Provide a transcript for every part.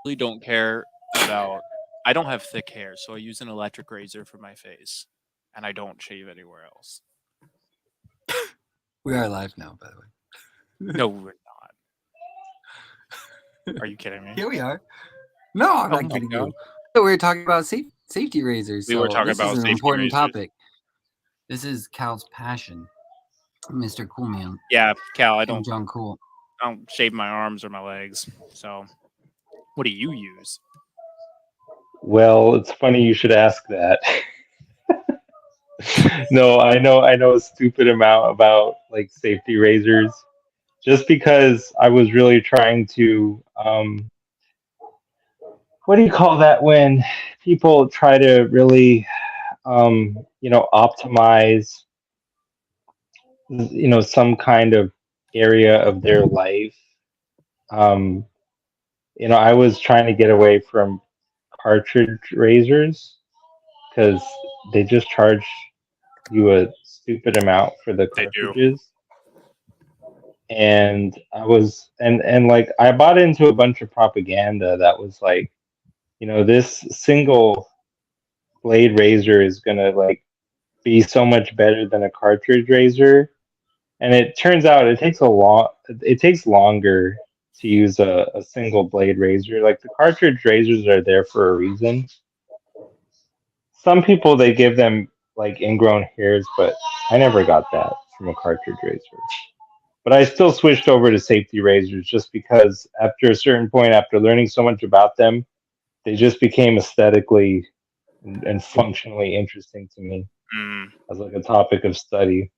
really don't care about. I don't have thick hair, so I use an electric razor for my face, and I don't shave anywhere else. We are live now, by the way. No, we're not. Are you kidding me? Here we are. No, I'm Oh not my kidding god. you. So we were talking about safety razors. We were So talking this is about an safety important razors. topic. This is Cal's passion, Mr. Coolman, Yeah, Cal, Kim Jong Cool. I don't shave my arms or my legs. So, what do you use? Well, it's funny you should ask that. No, I know a stupid amount about like safety razors, just because I was really trying to what do you call that when people try to really optimize some kind of area of their life. Um, I was trying to get away from cartridge razors because they just charge you a stupid amount for the They do. cartridges. And and like I bought into a bunch of propaganda that was like, this single blade razor is gonna like be so much better than a cartridge razor. And it turns out it takes longer to use a single blade razor. Like the cartridge razors are there for a reason. Some people they give them like ingrown hairs, but I never got that from a cartridge razor. But I still switched over to safety razors just because after a certain point, after learning so much about them, they just became aesthetically and functionally interesting to me Mm. as like a topic of study.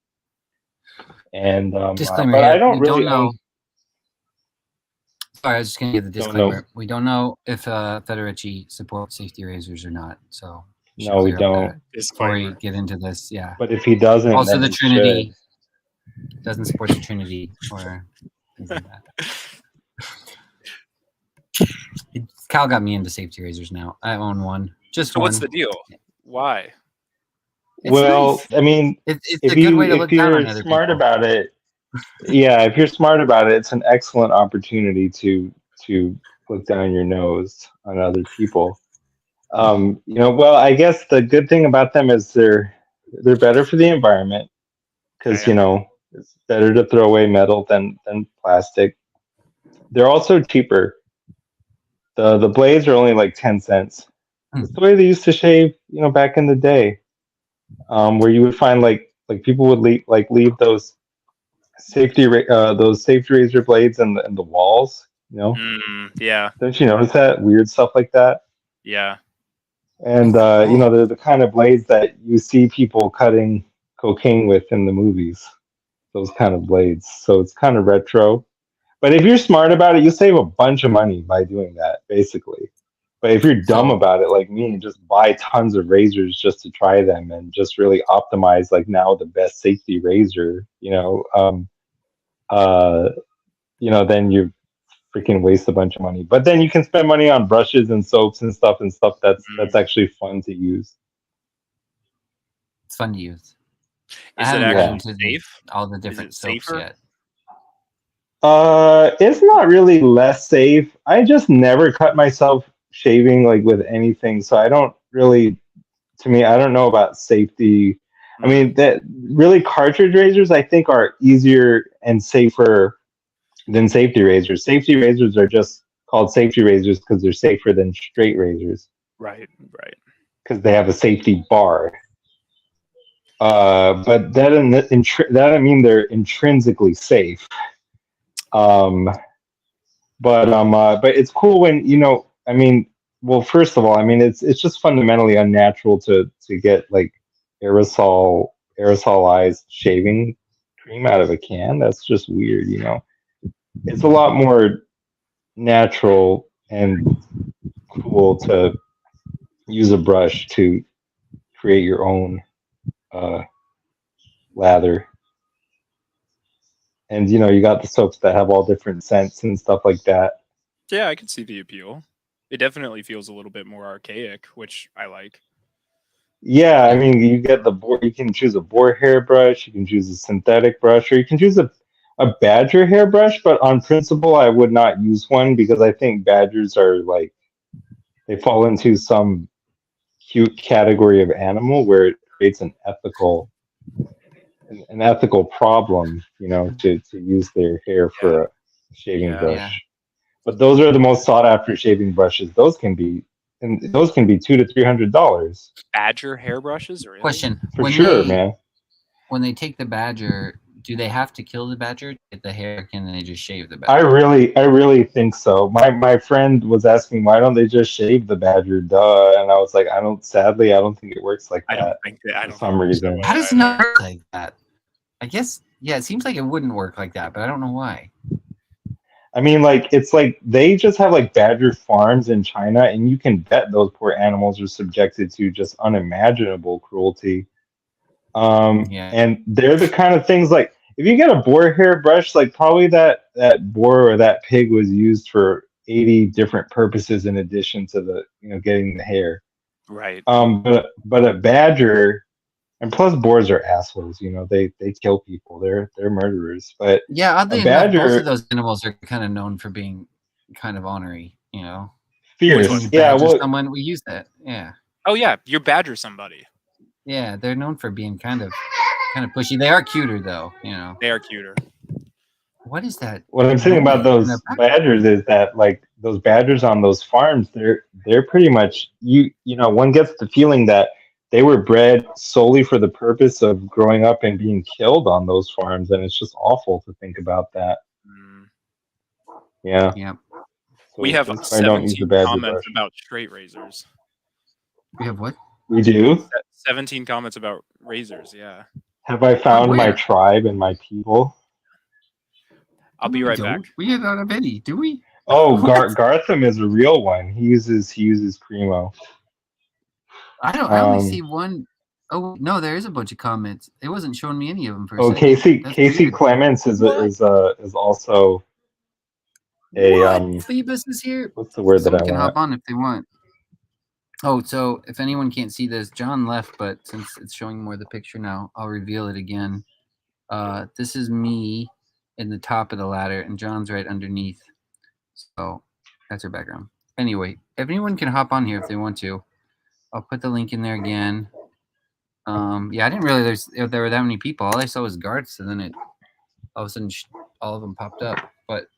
And Disclaimer but I here: don't we don't really own. know. Sorry, I was just going to give the Don't know. disclaimer. We don't know if Federici supports safety razors or not. So we should No, we clear up don't. that before we Disclaimer. get into this. Yeah. But if he doesn't, Also, then the he Trinity should. doesn't support the Trinity or things like that. Cal got me into safety razors now. I own one. Just So one. what's the deal? Why? It's Well, nice. I mean, It's a good way to if look down you're on other smart people. about it, yeah, if you're smart about it, it's an excellent opportunity to look down your nose on other people. Well, I guess the good thing about them is they're better for the environment because Okay. it's better to throw away metal than plastic. They're also cheaper. The blades are only like 10 cents. Hmm. It's the way they used to shave, back in the day, where you would find like people would leave those safety razor blades in the walls. Yeah. Don't you notice that weird stuff like that? Yeah. And Oh, they're the kind of blades that you see people cutting cocaine with in the movies. Those kind of blades. So it's kind of retro. But if you're smart about it, you save a bunch of money by doing that, basically. But if you're dumb so about it, like me, and just buy tons of razors just to try them and just really optimize, like now the best safety razor, uh, then you freaking waste a bunch of money. But then you can spend money on brushes and soaps and stuff that's Mm. actually fun to use. it's fun to use. I Is it haven't got Yeah. actually into safe? all the Is different it soaps safer? yet. It's not really less safe. I just never cut myself shaving like with anything, so I don't really. To me, I don't know about safety. I Mm. mean, that really cartridge razors I think are easier and safer than safety razors. Safety razors are just called safety razors because they're safer than straight razors Right. Right. because they have a safety bar. But that doesn't mean they're intrinsically safe. Um, but it's cool when I mean, well, first of all, I mean it's just fundamentally unnatural to get like aerosolized shaving cream out of a can. That's just weird. It's a lot more natural and cool to use a brush to create your own uh, lather. And you got the soaps that have all different scents and stuff like that. Yeah, I can see the appeal. It definitely feels a little bit more archaic, which I like. Yeah, I Yeah. mean, you get the boar. You can choose a boar hair brush. You can choose a synthetic brush, or you can choose a a badger hairbrush, but on principle, I would not use one because I think badgers are like they fall into some cute category of animal where it creates an ethical problem, you know, to use their hair for a shaving Yeah. brush. Yeah. But those are the most sought after shaving brushes. Those can be $200 to $300 Badger hairbrushes, really? Question: for sure, man. When they take the badger, do they have to kill the badger to get the hair? Or can they just shave the I badger? really think so. My friend was asking why don't they just shave the badger? Duh. And I was like, sadly, I don't think it works like I don't that think that. I for don't some think so. reason. How does it not work like that? I guess, yeah, it seems like it wouldn't work like that, but I don't know why. I mean, like it's like they just have like badger farms in China, and you can bet those poor animals are subjected to just unimaginable cruelty. Yeah. And they're the kind of things like if you get a boar hair brush, like probably that boar or that pig was used for 80 different purposes in addition to the getting the hair. Right. But a badger, and plus boars are assholes. They kill people. They're murderers. But Yeah, a oddly enough, both badger, of those animals are kind of known for being kind of ornery, you know. Which fierce. one? When you Yeah, badger well, someone, we use that. Yeah. Oh yeah, you're badger somebody. Yeah, they're known for being kind of pushy. They are cuter though, you know. They are cuter. What is that? what I'm saying about noise in the those badgers is that like those badgers on those farms, they're pretty much one gets the feeling that they were bred solely for the purpose of growing up and being killed on those farms, and it's just awful to think about that. Mm. Yeah. Yeah. We So have that's why I don't use the 17 badger comments brush. about straight razors. We have what? We do. 17 comments about razors. Yeah. Have I found my where? tribe and my people? I'll be right back. We don't have any, do we? Oh, What? Gartham is a real one. He uses Primo. I only see one. Oh no, there is a bunch of comments. It wasn't showing me any of them for a second. Casey That's Casey weird. Clements is also a What? Phoebus is here. what's the word that Someone I can want? hop on if they want. Oh, so if anyone can't see this, John left, but since it's showing more the picture now, I'll reveal it again. This is me in the top of the ladder, and John's right underneath. So that's our background. Anyway, if anyone can hop on here if they want to, I'll put the link in there again. Yeah, I didn't realize there were that many people. All I saw was guards, and then all of a sudden all of them popped up. But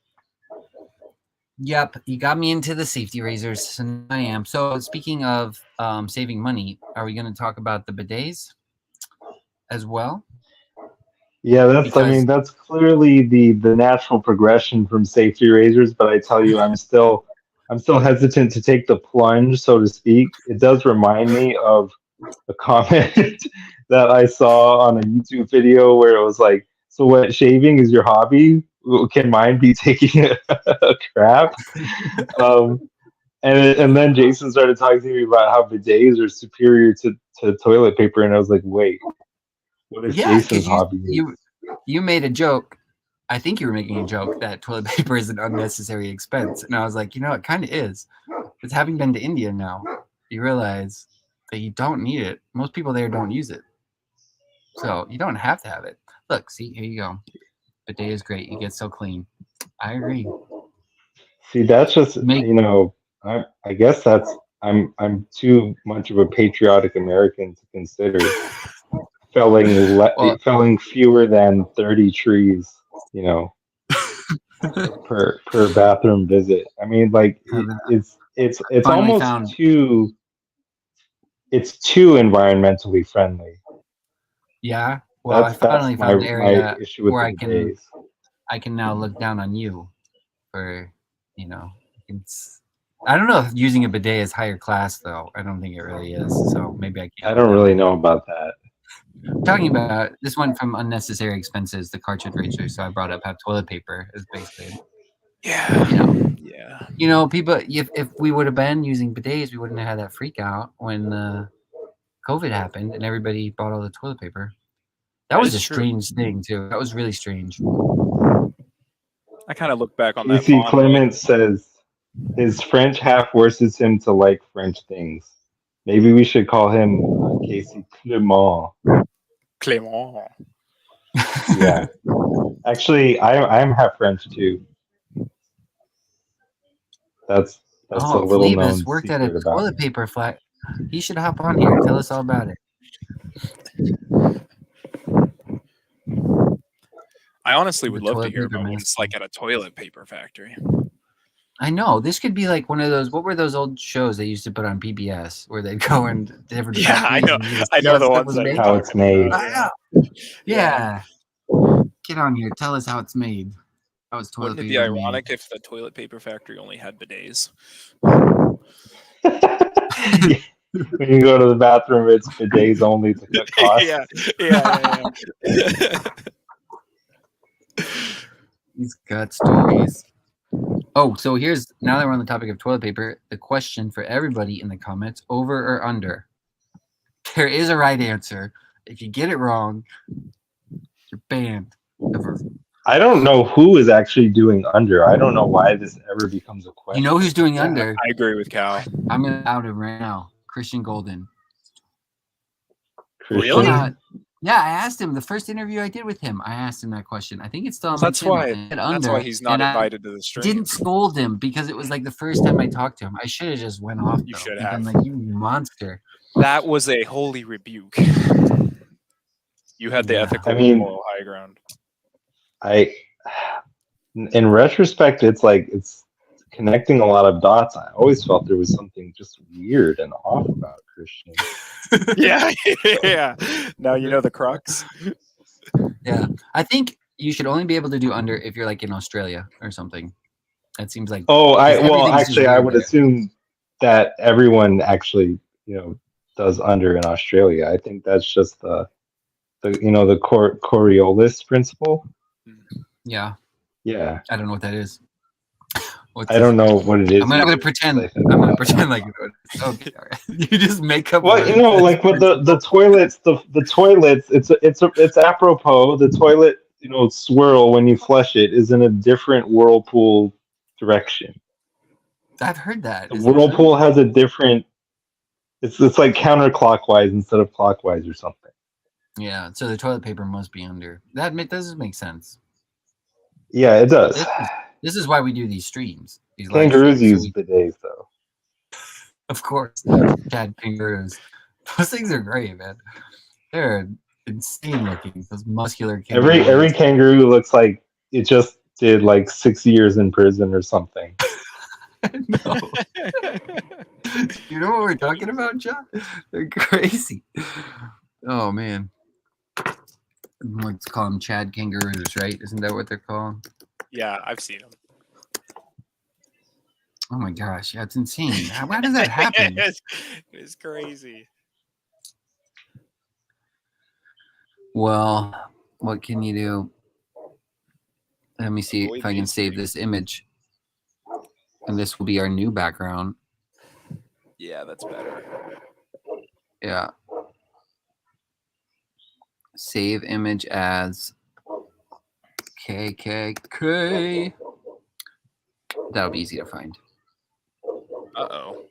yep, you got me into the safety razors, so now I am. So speaking of saving money, are we going to talk about the bidets as well? Yeah, that's clearly the natural progression from safety razors. But I tell you, I'm still hesitant to take the plunge, so to speak. It does remind me of a comment that I saw on a YouTube video where it was like, "So what? Shaving is your hobby? Can mine be taking a crap?" And then Jason started talking to me about how bidets are superior to toilet paper, and I was like, "Wait, what if Jason's hobby is?" You made a joke. I think you were making a joke that toilet paper is an unnecessary expense, and I was like, it kind of is. Because having been to India now, you realize that you don't need it. Most people there don't use it, so you don't have to have it. Look, see, here you go. Bidet is great. You get so clean. I agree. See, that's just I guess I'm too much of a patriotic American to consider felling fewer than 30 trees, per bathroom visit. I mean, like it's almost too environmentally friendly. Yeah. Well, I finally found an area issue with where the I can now look down on you for, it's. I don't know if using a bidet is higher class though. I don't think it really is. So maybe I can't. I don't really know about that. Talking about this one from unnecessary expenses, the cartridge razor. So I brought up how toilet paper is basically. Yeah. Yeah. People. If we would have been using bidets, we wouldn't have had that freak out when COVID happened and everybody bought all the toilet paper. That was a strange thing too. That was really strange. I kind of look back on Casey that. Clements says his French half forces him to like French things. Maybe we should call him Casey Clement. Clément. Yeah. Actually, I'm half French too. That's a Oh, little Phlebas known worked at a secret about toilet me. paper flat. He should hop on here. Tell us all about it. I honestly The would love to toilet hear paper about what master. it's like at a toilet paper factory. I know. This could be like one of those. What were those old shows they used to put on PBS where they'd go in different Yeah, I factories know. and you just I see know how the stuff ones was that you're made? How it's talking made. about. I know. Yeah. Get on here. Tell us how it's made. How it's toilet Wouldn't it be paper made. ironic if the toilet paper factory only had bidets? Yeah. When you go to the bathroom, it's bidets only to cut costs. yeah. He's got stories. Oh, so here's, now that we're on the topic of toilet paper, the question for everybody in the comments: over or under? There is a right answer. If you get it wrong, you're banned. Ever. I don't know who is actually doing under. I don't know why this ever becomes a question. You know who's doing Yeah, under? I agree with Cal. I'm gonna out him right now. Christian Golden. Christian? Really? Yeah, I asked him the first interview I did with him. I asked him that question. I think it's still on my That's channel. why. And That's why he's not and I invited to the stream. didn't scold him because it was like the first time I talked to him. I should have just went off. You though, should and been have. like, you monster. That was a holy rebuke. You had the Yeah. ethical I mean- moral high ground. In retrospect, it's like it's connecting a lot of dots. I always felt there was something just weird and off about Christian. Yeah. Now you know the crux. Yeah, I think you should only be able to do under if you're like in Australia or something. That seems like Oh, everything's just actually, I weird would there. assume that everyone actually, does under in Australia. I think that's just the Coriolis principle. Yeah, Yeah, I don't know what that is. What's I don't know what it is. I'm gonna either, pretend. I think I'm gonna about pretend like you know it is. Okay, all right. You just make up. Well, words. like with the toilets, the toilets, it's apropos. The toilet, swirl when you flush it is in a different whirlpool direction. I've heard that. The Is it true? whirlpool has a different. It's like counterclockwise instead of clockwise or something. Yeah, so the toilet paper must be under. That doesn't make sense. Yeah, it does. This is why we do these streams. These live Kangaroos streams, use bidets though. of course, Chad kangaroos. Those things are great, man. They're insane looking. Those muscular kangaroos. Every kangaroo looks like it just did like 6 years in prison or something. No. You know what we're talking about, John? They're crazy. Oh man. Let's call them Chad kangaroos, right? Isn't that what they're called? Yeah, I've seen him. Oh my gosh, that's insane. How does that happen? It's crazy. Well, what can you do? Let me see if I can save this image. And this will be our new background. Yeah, that's better. Yeah. Save image as KKK. That'll be easy to find. Uh-oh.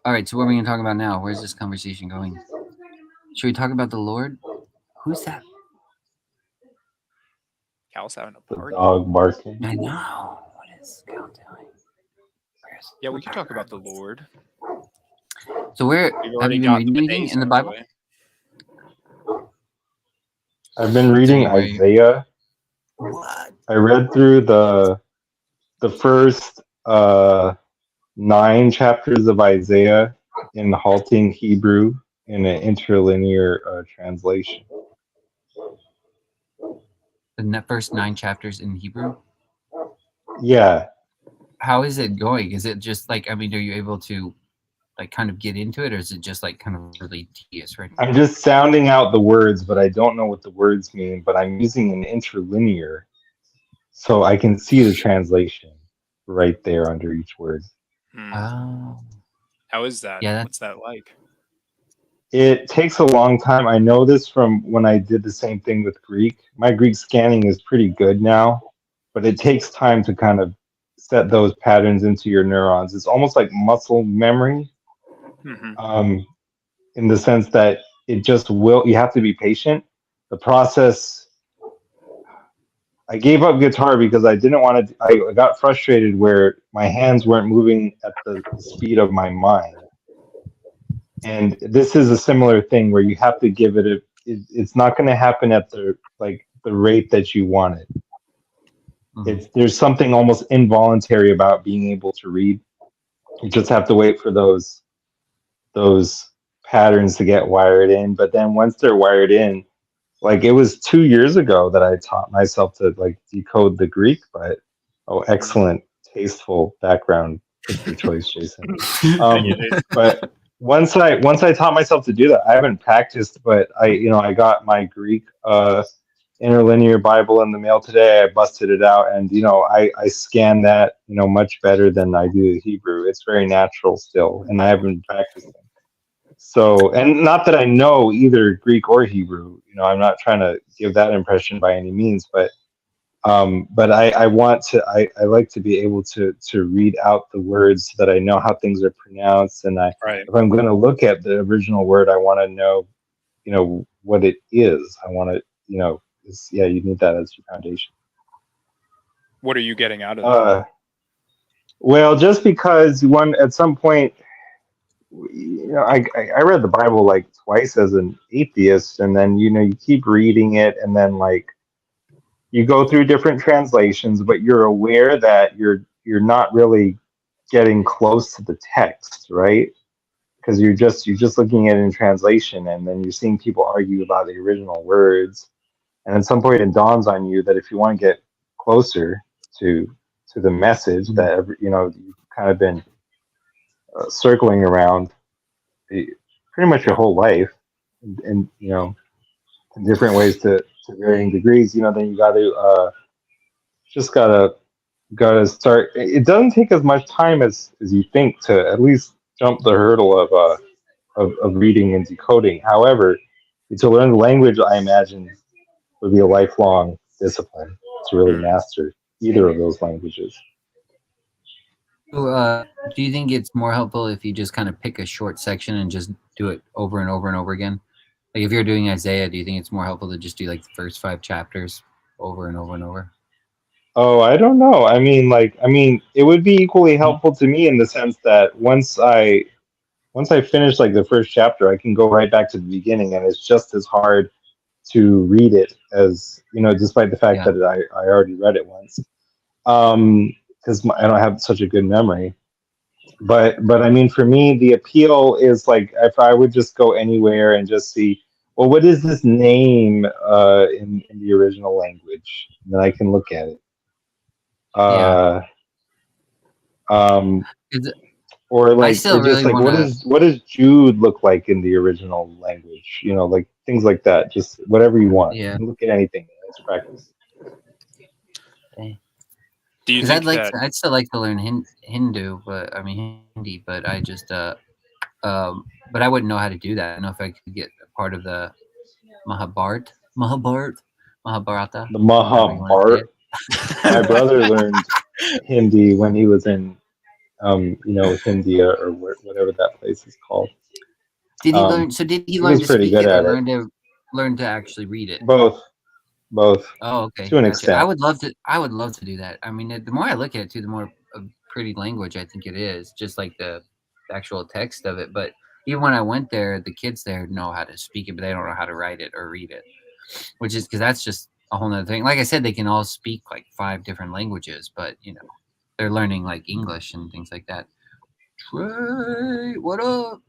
All right, so what are we going to talk about now? Where's this conversation going? Should we talk about the Lord? Who's that? Cal's having a The party. dog barking. I know. What is Cal doing? Yeah, we can talk about the Lord. So where We've have already you been got reading the anything bidets in the out of Bible? way. I've been reading anyway- Isaiah. What? I read through the first 9 chapters of Isaiah in halting Hebrew in an interlinear translation. The first 9 chapters in Hebrew? Yeah, How is it going? Is it just like, I mean, are you able to like kind of get into it, or is it just like kind of really tedious right now? I'm just sounding out the words, but I don't know what the words mean. But I'm using an interlinear, so I can see the translation right there under each word. Oh. How is that? Yeah, What's that like? It takes a long time. I know this from when I did the same thing with Greek. My Greek scanning is pretty good now, but it takes time to kind of set those patterns into your neurons. It's almost like muscle memory, Mm-hmm. in the sense that it just will. You have to be patient. The process. I gave up guitar because I didn't want to. I got frustrated where my hands weren't moving at the speed of my mind. And this is a similar thing where you have to give it a. It's not going to happen at the rate that you want it. There's something almost involuntary about being able to read. You just have to wait for those patterns to get wired in. But then once they're wired in, like it was 2 years ago that I taught myself to like decode the Greek. But excellent, tasteful background picture choice, Jason. But once I taught myself to do that, I haven't practiced, but I got my Greek interlinear Bible in the mail today. I busted it out, and I scan that much better than I do the Hebrew. It's very natural still, and I haven't practiced it. So, and not that I know either Greek or Hebrew. I'm not trying to give that impression by any means, but I want to. I like to be able to read out the words so that I know how things are pronounced, and if I'm going to look at the original word, I want to know, what it is. I want to, you need that as your foundation. What are you getting out of that? Well, just because at some point, I read the Bible like twice as an atheist, and then you keep reading it, and then like you go through different translations, but you're aware that you're not really getting close to the text, right? Because you're just looking at it in translation, and then you're seeing people argue about the original words. And at some point, it dawns on you that if you want to get closer to the message that you've kind of been circling around pretty much your whole life, and in different ways to varying degrees, then you got to just gotta start. It doesn't take as much time as you think to at least jump the hurdle of reading and decoding. However, to learn the language, I imagine, would be a lifelong discipline to really master either of those languages. So, do you think it's more helpful if you just kind of pick a short section and just do it over and over and over again? Like if you're doing Isaiah, do you think it's more helpful to just do like the first 5 chapters over and over and over? Oh, I don't know. I mean, it would be equally helpful to me in the sense that once I finish like the first chapter, I can go right back to the beginning, and it's just as hard to read it as despite the fact that I already read it once. Because I don't have such a good memory. But I mean, for me, the appeal is like if I would just go anywhere and just see, well, what is this name in the original language? And then I can look at it. Or like, or just like, what does Jude look like in the original language? Like things like that. Just whatever you want. Yeah. You can look at anything. Let's practice. Okay. Do you think I'd still like to learn Hindi, but I just but I wouldn't know how to do that. I don't know if I could get a part of the Mahabharata. The Mahabharata. My brother learned Hindi when he was in India or whatever that place is called. Did he learn? So did he learn to speak it or learn to actually read it? Both. Oh, okay. To an extent. I would love to do that. I mean, the more I look at it, too, the more a pretty language I think it is. Just like the actual text of it. But even when I went there, the kids there know how to speak it, but they don't know how to write it or read it. Which is because that's just a whole nother thing. Like I said, they can all speak like 5 different languages, but they're learning like English and things like that. Trey, what up?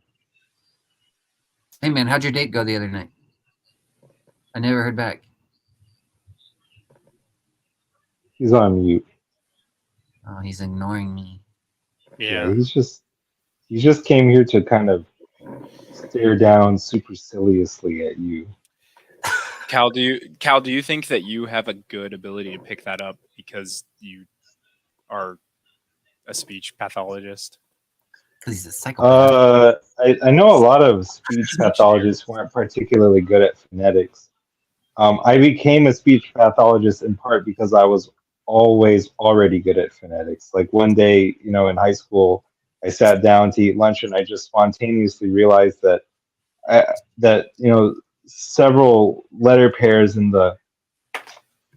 Hey man, how'd your date go the other night? I never heard back. He's on mute. Oh, he's ignoring me. Yeah. He just came here to kind of stare down superciliously at you. Cal, do you think that you have a good ability to pick that up because you are a speech pathologist? Because he's a psychopath. I know a lot of speech pathologists who aren't particularly good at phonetics. I became a speech pathologist in part because I was always already good at phonetics. Like one day, in high school, I sat down to eat lunch and I just spontaneously realized that that several letter pairs in the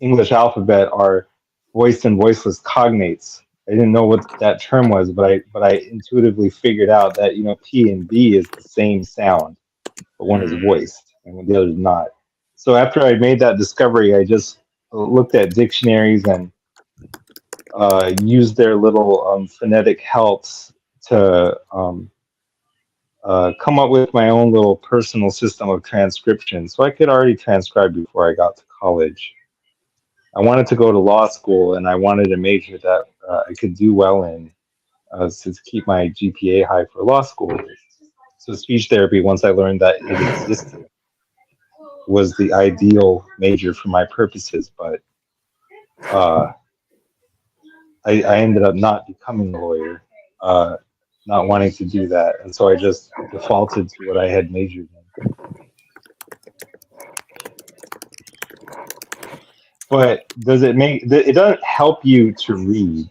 English alphabet are voiced and voiceless cognates. I didn't know what that term was, but I intuitively figured out that P and B is the same sound, but one is voiced and the other is not. So after I made that discovery, I just looked at dictionaries and used their little phonetic helps to come up with my own little personal system of transcription. So I could already transcribe before I got to college. I wanted to go to law school, and I wanted a major that I could do well in to keep my GPA high for law school. So speech therapy, once I learned that it existed, was the ideal major for my purposes. But I ended up not becoming a lawyer, not wanting to do that, and so I just defaulted to what I had majored in. But does it make it doesn't help you to read,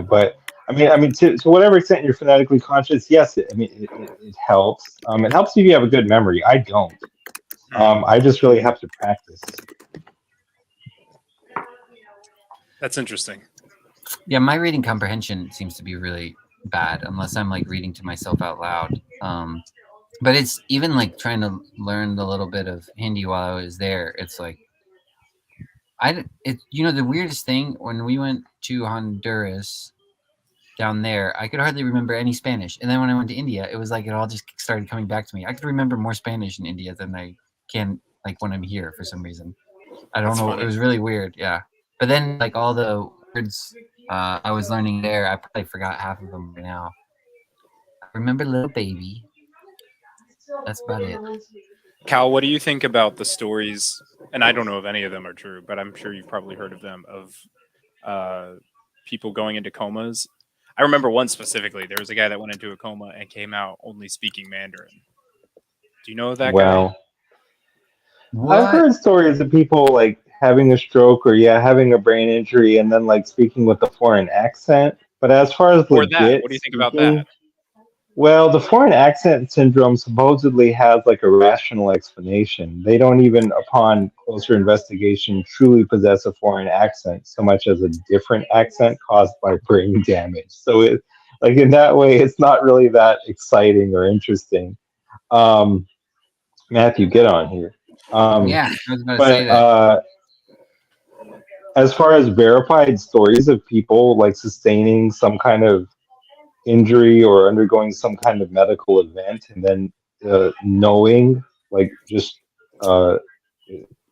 but I mean to whatever extent you're phonetically conscious, yes, it helps. It helps if you have a good memory. I don't. I just really have to practice. That's interesting. Yeah, my reading comprehension seems to be really bad unless I'm like reading to myself out loud. But it's even like trying to learn a little bit of Hindi while I was there. It's like the weirdest thing when we went to Honduras down there, I could hardly remember any Spanish. And then when I went to India, it was like it all just started coming back to me. I could remember more Spanish in India than I can like when I'm here for some reason. I don't That's know. funny. It was really weird. Yeah. But then like all the words I was learning there, I probably forgot half of them now. I remember little baby. That's about it. Cal, what do you think about the stories? And I don't know if any of them are true, but I'm sure you've probably heard of them, of people going into comas. I remember one specifically. There was a guy that went into a coma and came out only speaking Mandarin. Do you know that guy? Well, I've What? heard stories of people like having a stroke or having a brain injury and then like speaking with a foreign accent. But as far as Or that? What legit do you think about that? speaking, well, the foreign accent syndrome supposedly has like a rational explanation. They don't even, upon closer investigation, truly possess a foreign accent so much as a different accent caused by brain damage. So it, like in that way, it's not really that exciting or interesting. Um, Matthew, get on here. Yeah, I was about to say But that. as far as verified stories of people like sustaining some kind of injury or undergoing some kind of medical event and then knowing, like just uh,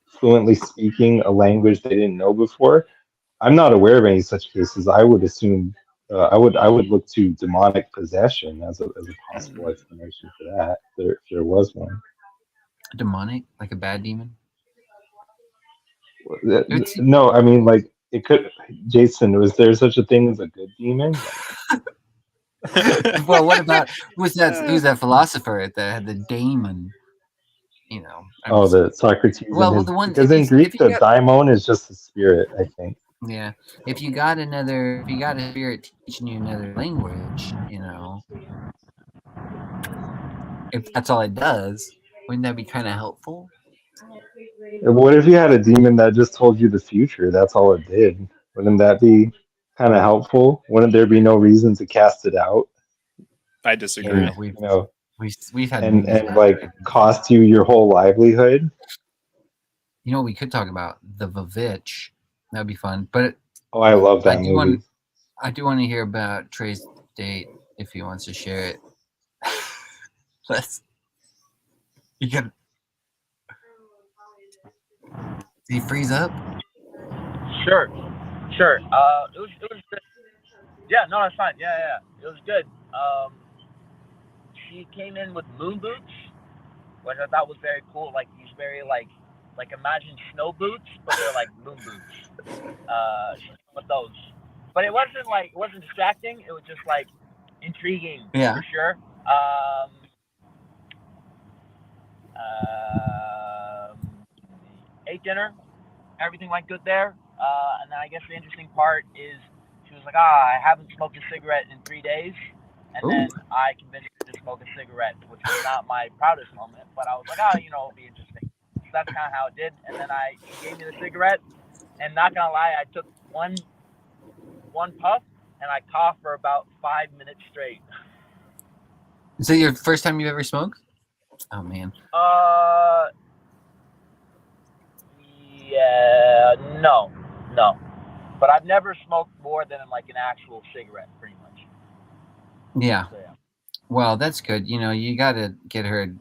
fluently speaking a language they didn't know before, I'm not aware of any such cases. I would assume I would look to demonic possession as a possible explanation for that, if there was one. Demonic, like a bad demon. No, I mean like it could. Jason, was there such a thing as a good demon? Well, what about who's that philosopher that had the daemon? I'm Oh, just the Socrates and well his, the one because in if Greek you the got daimon is just a spirit, I think. yeah if you got a spirit teaching you another language, if that's all it does, wouldn't that be kind of helpful? What if you had a demon that just told you the future? That's all it did. Wouldn't that be kind of helpful? Wouldn't there be no reason to cast it out I Yeah, disagree. and we've had and movies and about it. like cost you your whole livelihood? We could talk about the Vavitch. That'd be fun. But Oh, I love I that do movie. want to hear about Trey's date if he wants to share it. Let's. You can. Did he freeze up? Sure. It was good. Yeah, no, that's fine. Yeah. It was good. She came in with moon boots, which I thought was very cool. Like these very like imagine snow boots, but they're like moon boots. She came with those, but it wasn't distracting. It was just like intriguing Yeah. for sure. Ate dinner, everything went good there. And then I guess the interesting part is she was like, I haven't smoked a cigarette in 3 days. And Ooh. then I convinced her to smoke a cigarette, which was not my proudest moment, but I was like, oh, it'll be interesting. So that's kind of how it did. And then she gave me the cigarette, and not gonna lie, I took one puff, and I coughed for about 5 minutes straight. Is it your first time you've ever smoked? Oh man. Yeah, no. But I've never smoked more than like an actual cigarette, pretty much. Yeah. So, yeah. Well, that's good. You got to get her,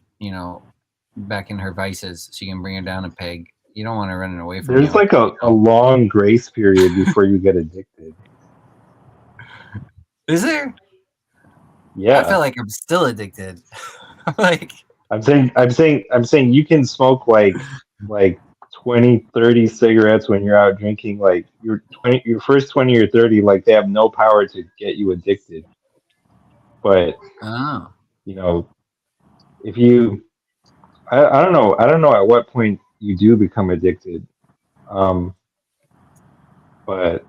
back in her vices so you can bring her down a peg. You don't want her running away from you. There's like a long grace period before you get addicted. Is there? Yeah. I feel like I'm still addicted. Like I'm saying you can smoke like 20, 30 cigarettes when you're out drinking. Like your first 20 or 30, like they have no power to get you addicted. But oh. If you, I don't know at what point you do become addicted. But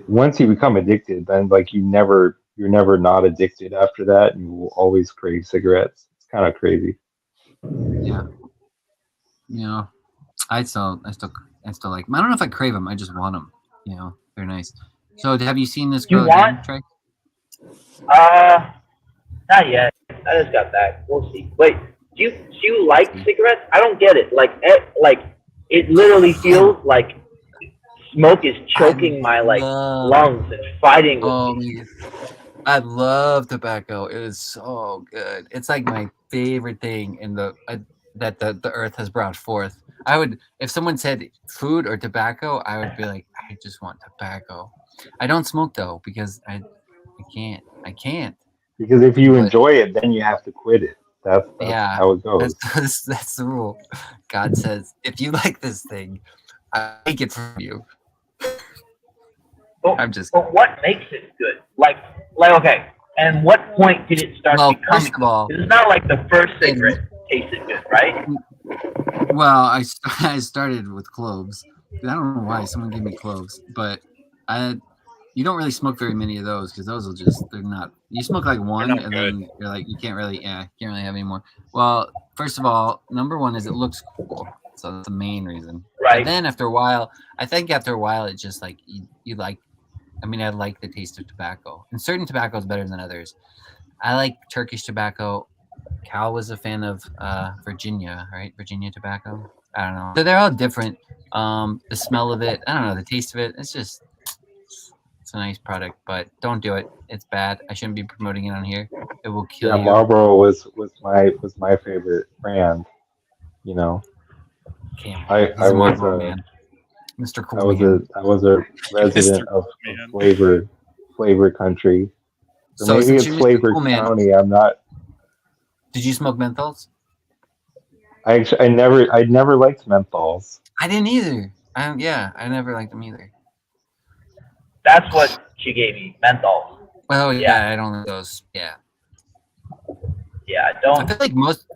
once you become addicted, then like you're never not addicted after that, and you will always crave cigarettes. It's kind of crazy. Yeah. I still like them. I don't know if I crave them. I just want them. They're nice. So have you seen this girl again, Trey? Not yet. I just got back. We'll see. Wait, do you like cigarettes? I don't get it. Like it literally feels like smoke is choking my lungs and fighting with me. I love tobacco. It is so good. It's like my favorite thing that the earth has brought forth. If someone said food or tobacco, I would be like, I just want tobacco. I don't smoke though because I can't. Because if you enjoy it, then you have to quit it. That's how it goes. That's the rule. God says, if you like this thing, I take it from you. I'm just. But what makes it good? Like okay. And what point did it start becoming? First of all, it's not like the first cigarette tasted good, right? Well, I started with cloves. I don't know why someone gave me cloves, but you don't really smoke very many of those because those they're not. You smoke like one, and then you're like, you can't really have any more. Well, first of all, number one is it looks cool, so that's the main reason. Right. And then after a while, it's just like you like. I mean, I like the taste of tobacco, and certain tobacco is better than others. I like Turkish tobacco. Cal was a fan of Virginia, right? Virginia tobacco. I don't know. So they're all different. The smell of it, I don't know. The taste of it, it's a nice product, but don't do it. It's bad. I shouldn't be promoting it on here. It will kill you. Marlboro was my favorite brand. Okay, I was Marlboro man. Mr. Cool I was a resident of flavor country. Or so maybe it's Flavor County. I'm not. Did you smoke menthols? I never liked menthols. I didn't either. I never liked them either. That's what she gave me, menthol. Oh yeah, I don't like those. Yeah. Yeah, I don't. I feel like most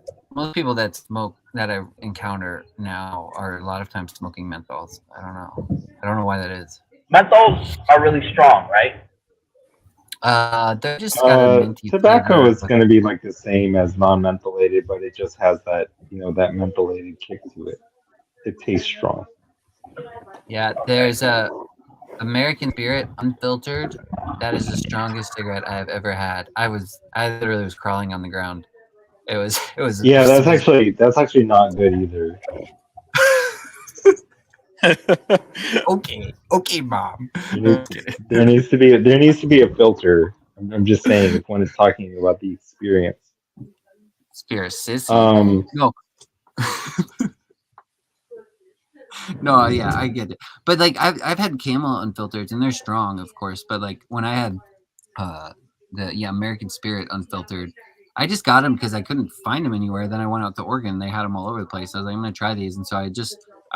people that smoke that I encounter now are a lot of times smoking menthols. I don't know why that is. Menthols are really strong, right? They're just got a minty tobacco is going to be like the same as non-mentholated, but it just has that that mentholated kick to it. It tastes strong. Yeah, there's a American Spirit unfiltered. That is the strongest cigarette I have ever had. I literally was crawling on the ground. It was. Yeah, that's actually not good either. Okay, Mom. There needs to be a filter. I'm just saying if one is talking about the experience. Spirit sissy. No. No, yeah, I get it. But like I've had Camel unfiltered and they're strong, of course. But like when I had the American Spirit unfiltered, I just got them because I couldn't find them anywhere. Then I went out to Oregon and they had them all over the place. I was like, I'm gonna try these, and so I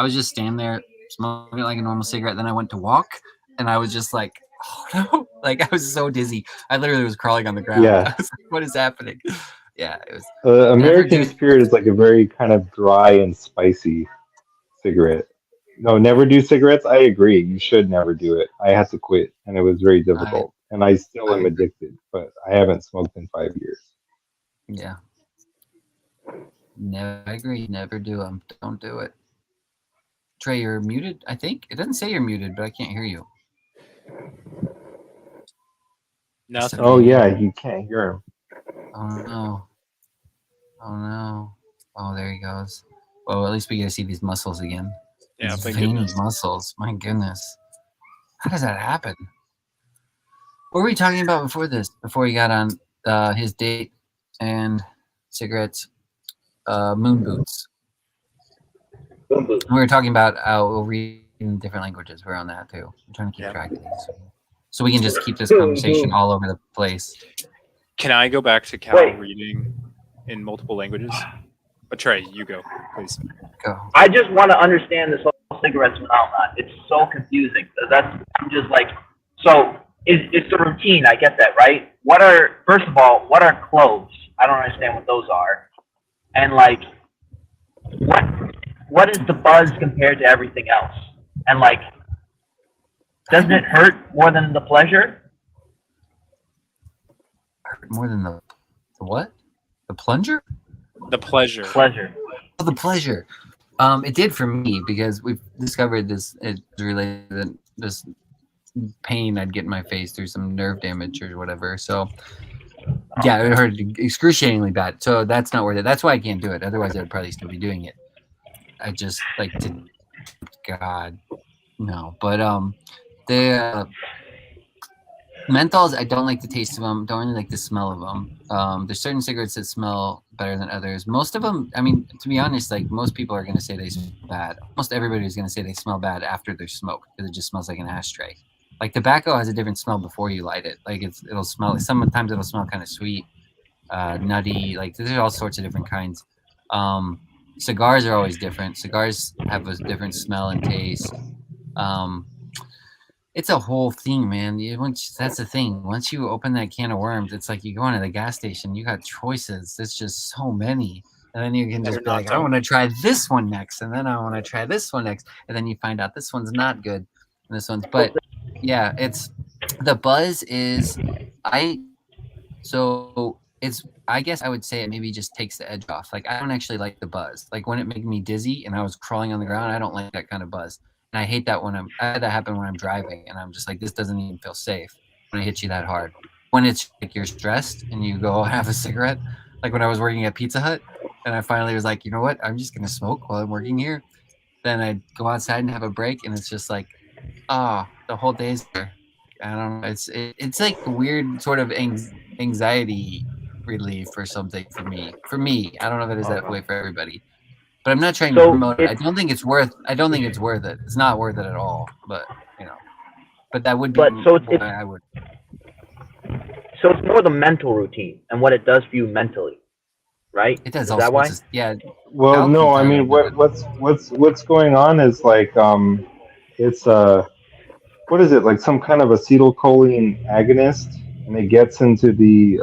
was just standing there smoking like a normal cigarette. Then I went to walk and I was just like, oh no, like I was so dizzy. I literally was crawling on the ground. Yeah. I was like, what is happening? Yeah, it was. American Spirit is like a very kind of dry and spicy cigarette. No, never do cigarettes. I agree. You should never do it. I had to quit, and it was very difficult. and I still am addicted. But I haven't smoked in 5 years. Yeah. Never, I agree. Never do them. Don't do it. Trey, you're muted, I think. It doesn't say you're muted, but I can't hear you. Nothing. Oh yeah, you can't hear him. Oh no. Oh no. Oh, there he goes. Well, at least we get to see these muscles again. Yeah, These thank veiny goodness. muscles. My goodness. How does that happen? What were we talking about before this? Before he got on his date and cigarettes, moon boots. Boom boots. We were talking about we'll read in different languages. We're on that too. I'm trying to keep Yeah. track of these, so we can just keep this conversation all over the place. Can I go back to Cal Wait. reading in multiple languages? Trey, you go, please. Go. I just want to understand this whole cigarettes phenomenon. It's so confusing. I'm just like, so it's the routine. I get that, right? First of all, what are cloves? I don't understand what those are. And like, what is the buzz compared to everything else? And like, doesn't it hurt more than the pleasure? Hurt more than the what? The plunger? The pleasure. Pleasure. Oh, the pleasure. It did for me because we've discovered this. It's related to this pain I'd get in my face through some nerve damage or whatever. So yeah, it hurt excruciatingly bad. So that's not worth it. That's why I can't do it. Otherwise, I'd probably still be doing it. I just like to, God, no. But the menthols, I don't like the taste of them. Don't really like the smell of them. There's certain cigarettes that smell better than others. Most of them, I mean, to be honest, like most people are going to say they smell bad. Almost everybody is going to say they smell bad after they're smoked because it just smells like an ashtray. Like tobacco has a different smell before you light it. Like it'll smell. Sometimes it'll smell kind of sweet, nutty. Like there's all sorts of different kinds. Cigars are always different. Cigars have a different smell and taste. It's a whole thing, man. That's the thing. Once you open that can of worms, it's like you go into the gas station. You got choices. There's just so many, and then you can just be like, I want to try this one next, and then I want to try this one next, and then you find out this one's not good, and this one's. But yeah, it's the buzz is I guess I would say it maybe just takes the edge off. Like I don't actually like the buzz. Like when it made me dizzy and I was crawling on the ground, I don't like that kind of buzz. And I hate that I had that happen when I'm driving and I'm just like, this doesn't even feel safe when it hits you that hard. When it's like you're stressed and you go have a cigarette, like when I was working at Pizza Hut and I finally was like, you know what? I'm just going to smoke while I'm working here. Then I'd go outside and have a break and it's just like, the whole day's there. I don't know. It's like a weird sort of anxiety relief or something for me. I don't know if it is that way for everybody. But I'm not trying to promote it. I don't think it's worth it. It's not worth it at all. But but that would be I would. So it's more the mental routine and what it does for you mentally, right? It does. Is that why? Yeah. Well, no, I mean what's going on is like it's what is it, like some kind of acetylcholine agonist, and it gets into the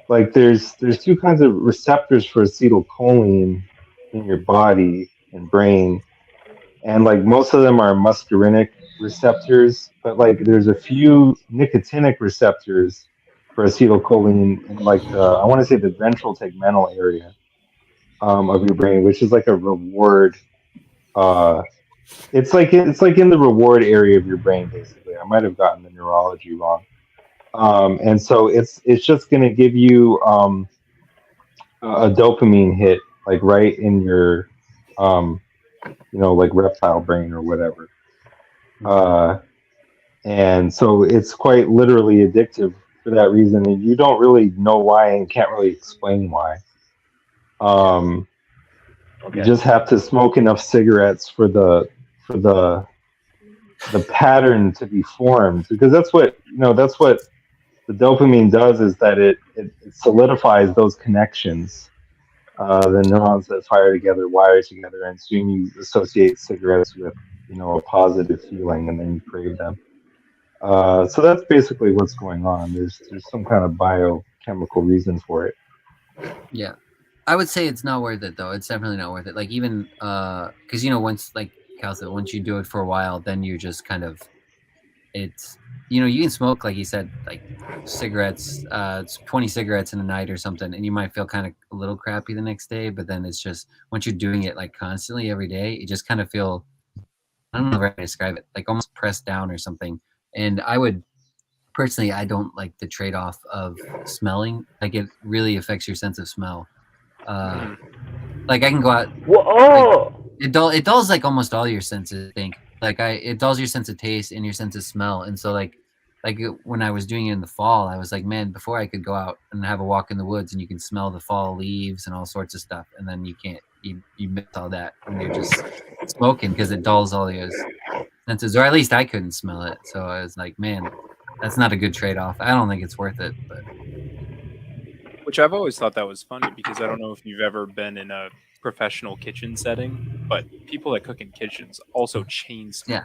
like there's two kinds of receptors for acetylcholine in your body and brain, and like most of them are muscarinic receptors, but like there's a few nicotinic receptors for acetylcholine in like I want to say the ventral tegmental area of your brain, which is like a reward. It's like in the reward area of your brain, basically. I might have gotten the neurology wrong. And so it's just going to give you a dopamine hit, like right in your, like reptile brain or whatever. And so it's quite literally addictive for that reason, and you don't really know why and can't really explain why. You just have to smoke enough cigarettes for the pattern to be formed, because that's what the dopamine does, is that it solidifies those connections, the neurons that fire together wire together, and soon you associate cigarettes with a positive feeling, and then you crave them. So that's basically what's going on. There's some kind of biochemical reason for it. Yeah, I would say it's not worth it though. It's definitely not worth it. Like even because once, like Cal said, once you do it for a while, then you just kind of it's you can smoke, like you said, like cigarettes, 20 cigarettes in a night or something, and you might feel kind of a little crappy the next day, but then it's just once you're doing it like constantly every day, you just kind of feel, I don't know how to describe it, like almost pressed down or something. And I would personally, I don't like the trade-off of smelling. Like it really affects your sense of smell. Like I can go out, Whoa! it dulls like almost all your senses, I think. Like it dulls your sense of taste and your sense of smell. And so when I was doing it in the fall, I was like, man, before I could go out and have a walk in the woods and you can smell the fall leaves and all sorts of stuff, and then you can't, you miss all that when you're just smoking because it dulls all your senses, or at least I couldn't smell it. So I was like, man, that's not a good trade-off. I don't think it's worth it. But Which I've always thought that was funny, because I don't know if you've ever been in a professional kitchen setting, but people that cook in kitchens also chain smoke. Yeah.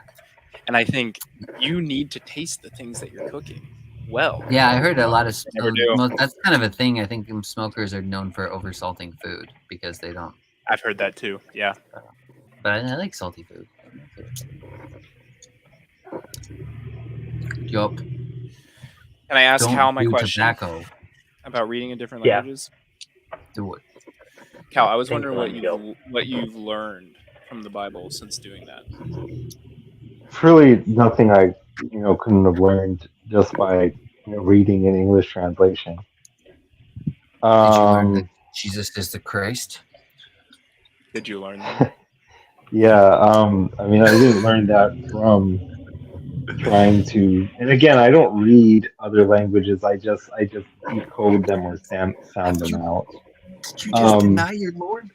And I think you need to taste the things that you're cooking well. yeah, I heard a lot of never do. that's kind of a thing. I think smokers are known for oversalting food because they don't. I've heard that too. Yeah. But I like salty food. Yup. Can I ask Don't Cal my do question tobacco. about reading in different Yeah. languages? Do it. Cal, I was Thanks, wondering Gil. what you've learned from the Bible since doing that. It's really nothing I couldn't have learned just by reading an English translation. Did you learn that Um, Jesus is the Christ? Did you learn that? yeah, I mean, I didn't learn that from trying to, and again, I don't read other languages. I just decode them or sound them out. Did you just deny your Lord?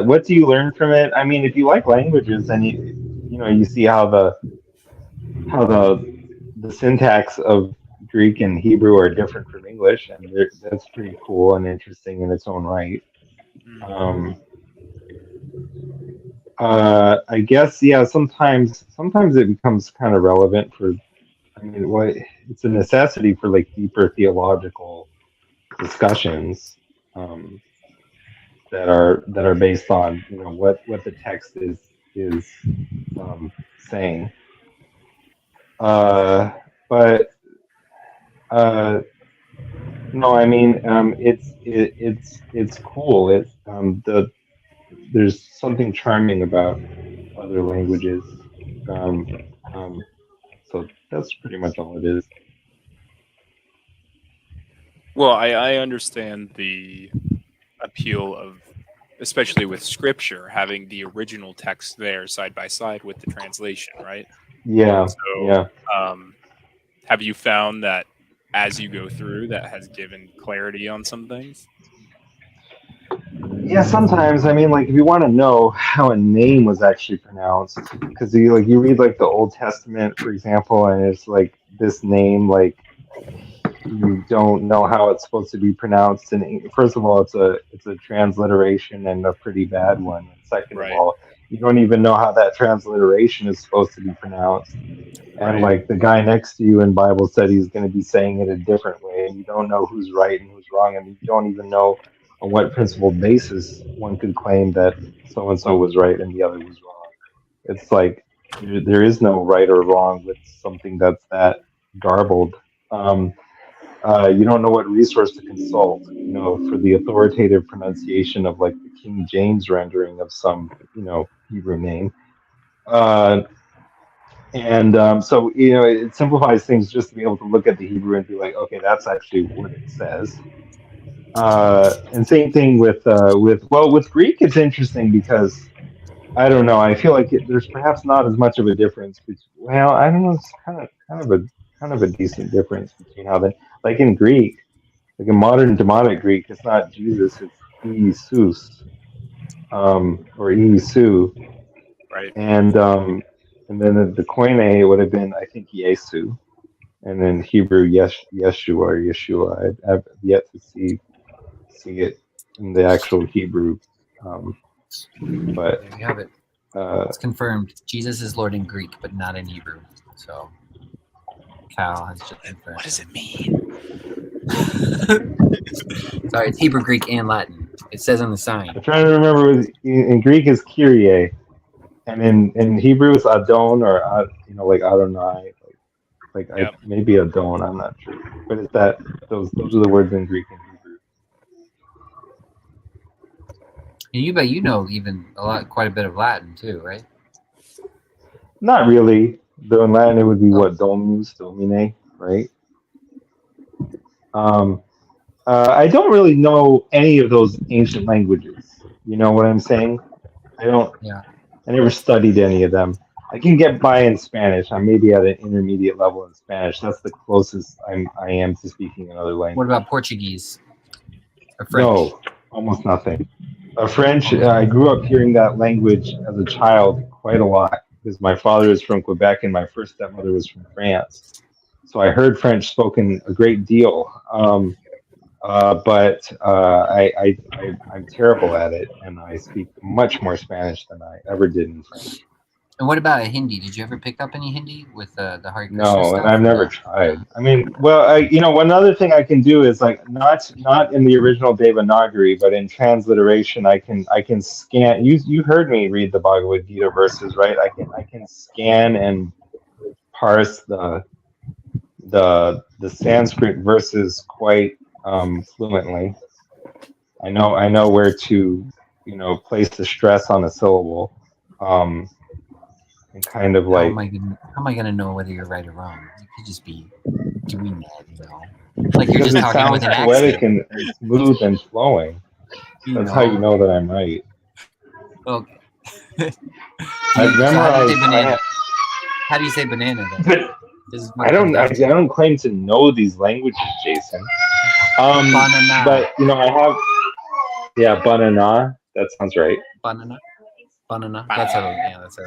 What do you learn from it? I mean, if you like languages, then you see how the syntax of Greek and Hebrew are different from English, and that's pretty cool and interesting in its own right. I guess, yeah. Sometimes it becomes kind of relevant for. I mean, it's a necessity for like deeper theological discussions that are based on what the text is saying. But no, I mean it's cool. There's something charming about other languages. So that's pretty much all it is. Well, I understand the appeal of, especially with scripture, having the original text there side by side with the translation, right? Yeah. So, yeah. Have you found that as you go through, that has given clarity on some things? Yeah, sometimes. I mean, like if you want to know how a name was actually pronounced, because you read like the Old Testament, for example, and it's like this name, like you don't know how it's supposed to be pronounced. And first of all, it's a transliteration and a pretty bad one. And second Right. of all, you don't even know how that transliteration is supposed to be pronounced. And Right. like the guy next to you in Bible study is going to be saying it a different way, and you don't know who's right and who's wrong, and you don't even know on what principled basis one could claim that so and so was right and the other was wrong. It's like there is no right or wrong with something that's that garbled. You don't know what resource to consult, for the authoritative pronunciation of like the King James rendering of some, Hebrew name. So it simplifies things just to be able to look at the Hebrew and be like, okay, that's actually what it says. And same thing with Greek. It's interesting because I don't know. I feel like there's perhaps not as much of a difference. Well, I don't know. It's kind of a decent difference between how like in Greek, like in modern Demotic Greek, it's not Jesus, it's Isus, or Isu, Right. and then the Koine would have been, I think, Yesu, and then Hebrew Yeshua or Yeshua. I've yet to see it in the actual Hebrew, but There you have it. It's confirmed. Jesus is Lord in Greek, but not in Hebrew. So Cal has just confirmed. What does it mean? Sorry, it's Hebrew, Greek, and Latin. It says on the sign. I'm trying to remember. In Greek is Kyrie, and in Hebrew it's Adon or like Adonai, like Yep. maybe Adon. I'm not sure, but it's that those are the words in Greek and Hebrew. And you bet you know even quite a bit of Latin too, right? Not really. Though in Latin it would be Oh. what Dominus, Domine, right? I don't really know any of those ancient languages. You know what I'm saying? I don't. Yeah. I never studied any of them. I can get by in Spanish. I'm maybe at an intermediate level in Spanish. That's the closest I am to speaking another language. What about Portuguese or French? No, almost nothing. French. I grew up hearing that language as a child quite a lot because my father is from Quebec and my first stepmother was from France. So I heard French spoken a great deal. But I'm terrible at it, and I speak much more Spanish than I ever did in French. And what about a Hindi? Did you ever pick up any Hindi with the Hare Krishna No, stuff? and I've never tried. I mean, well, one other thing I can do is like not in the original Devanagari, but in transliteration, I can scan. You heard me read the Bhagavad Gita verses, right? I can scan and parse the Sanskrit verses quite fluently. I know where to place the stress on a syllable, and kind of like how am I gonna know whether you're right or wrong? You could just be doing that, like you're because just it talking sounds with an poetic accent. and smooth and flowing. That's how you know that I'm right. Okay. I've memorized. How do you say banana? But I don't claim to know these languages, Jason. Banana. But I have. Yeah, banana. That sounds right. Banana. That's how. Yeah, that's how.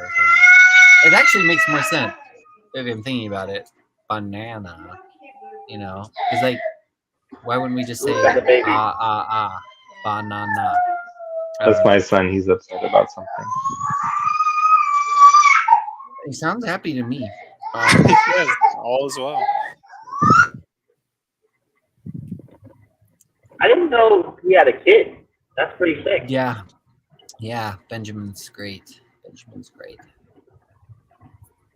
It actually makes more sense if I'm thinking about it. Banana. It's like, why wouldn't we just say banana? That's my son. He's upset about something. He sounds happy to me. Yes, all as well. I didn't know he had a kid. That's pretty sick. Yeah. Benjamin's great.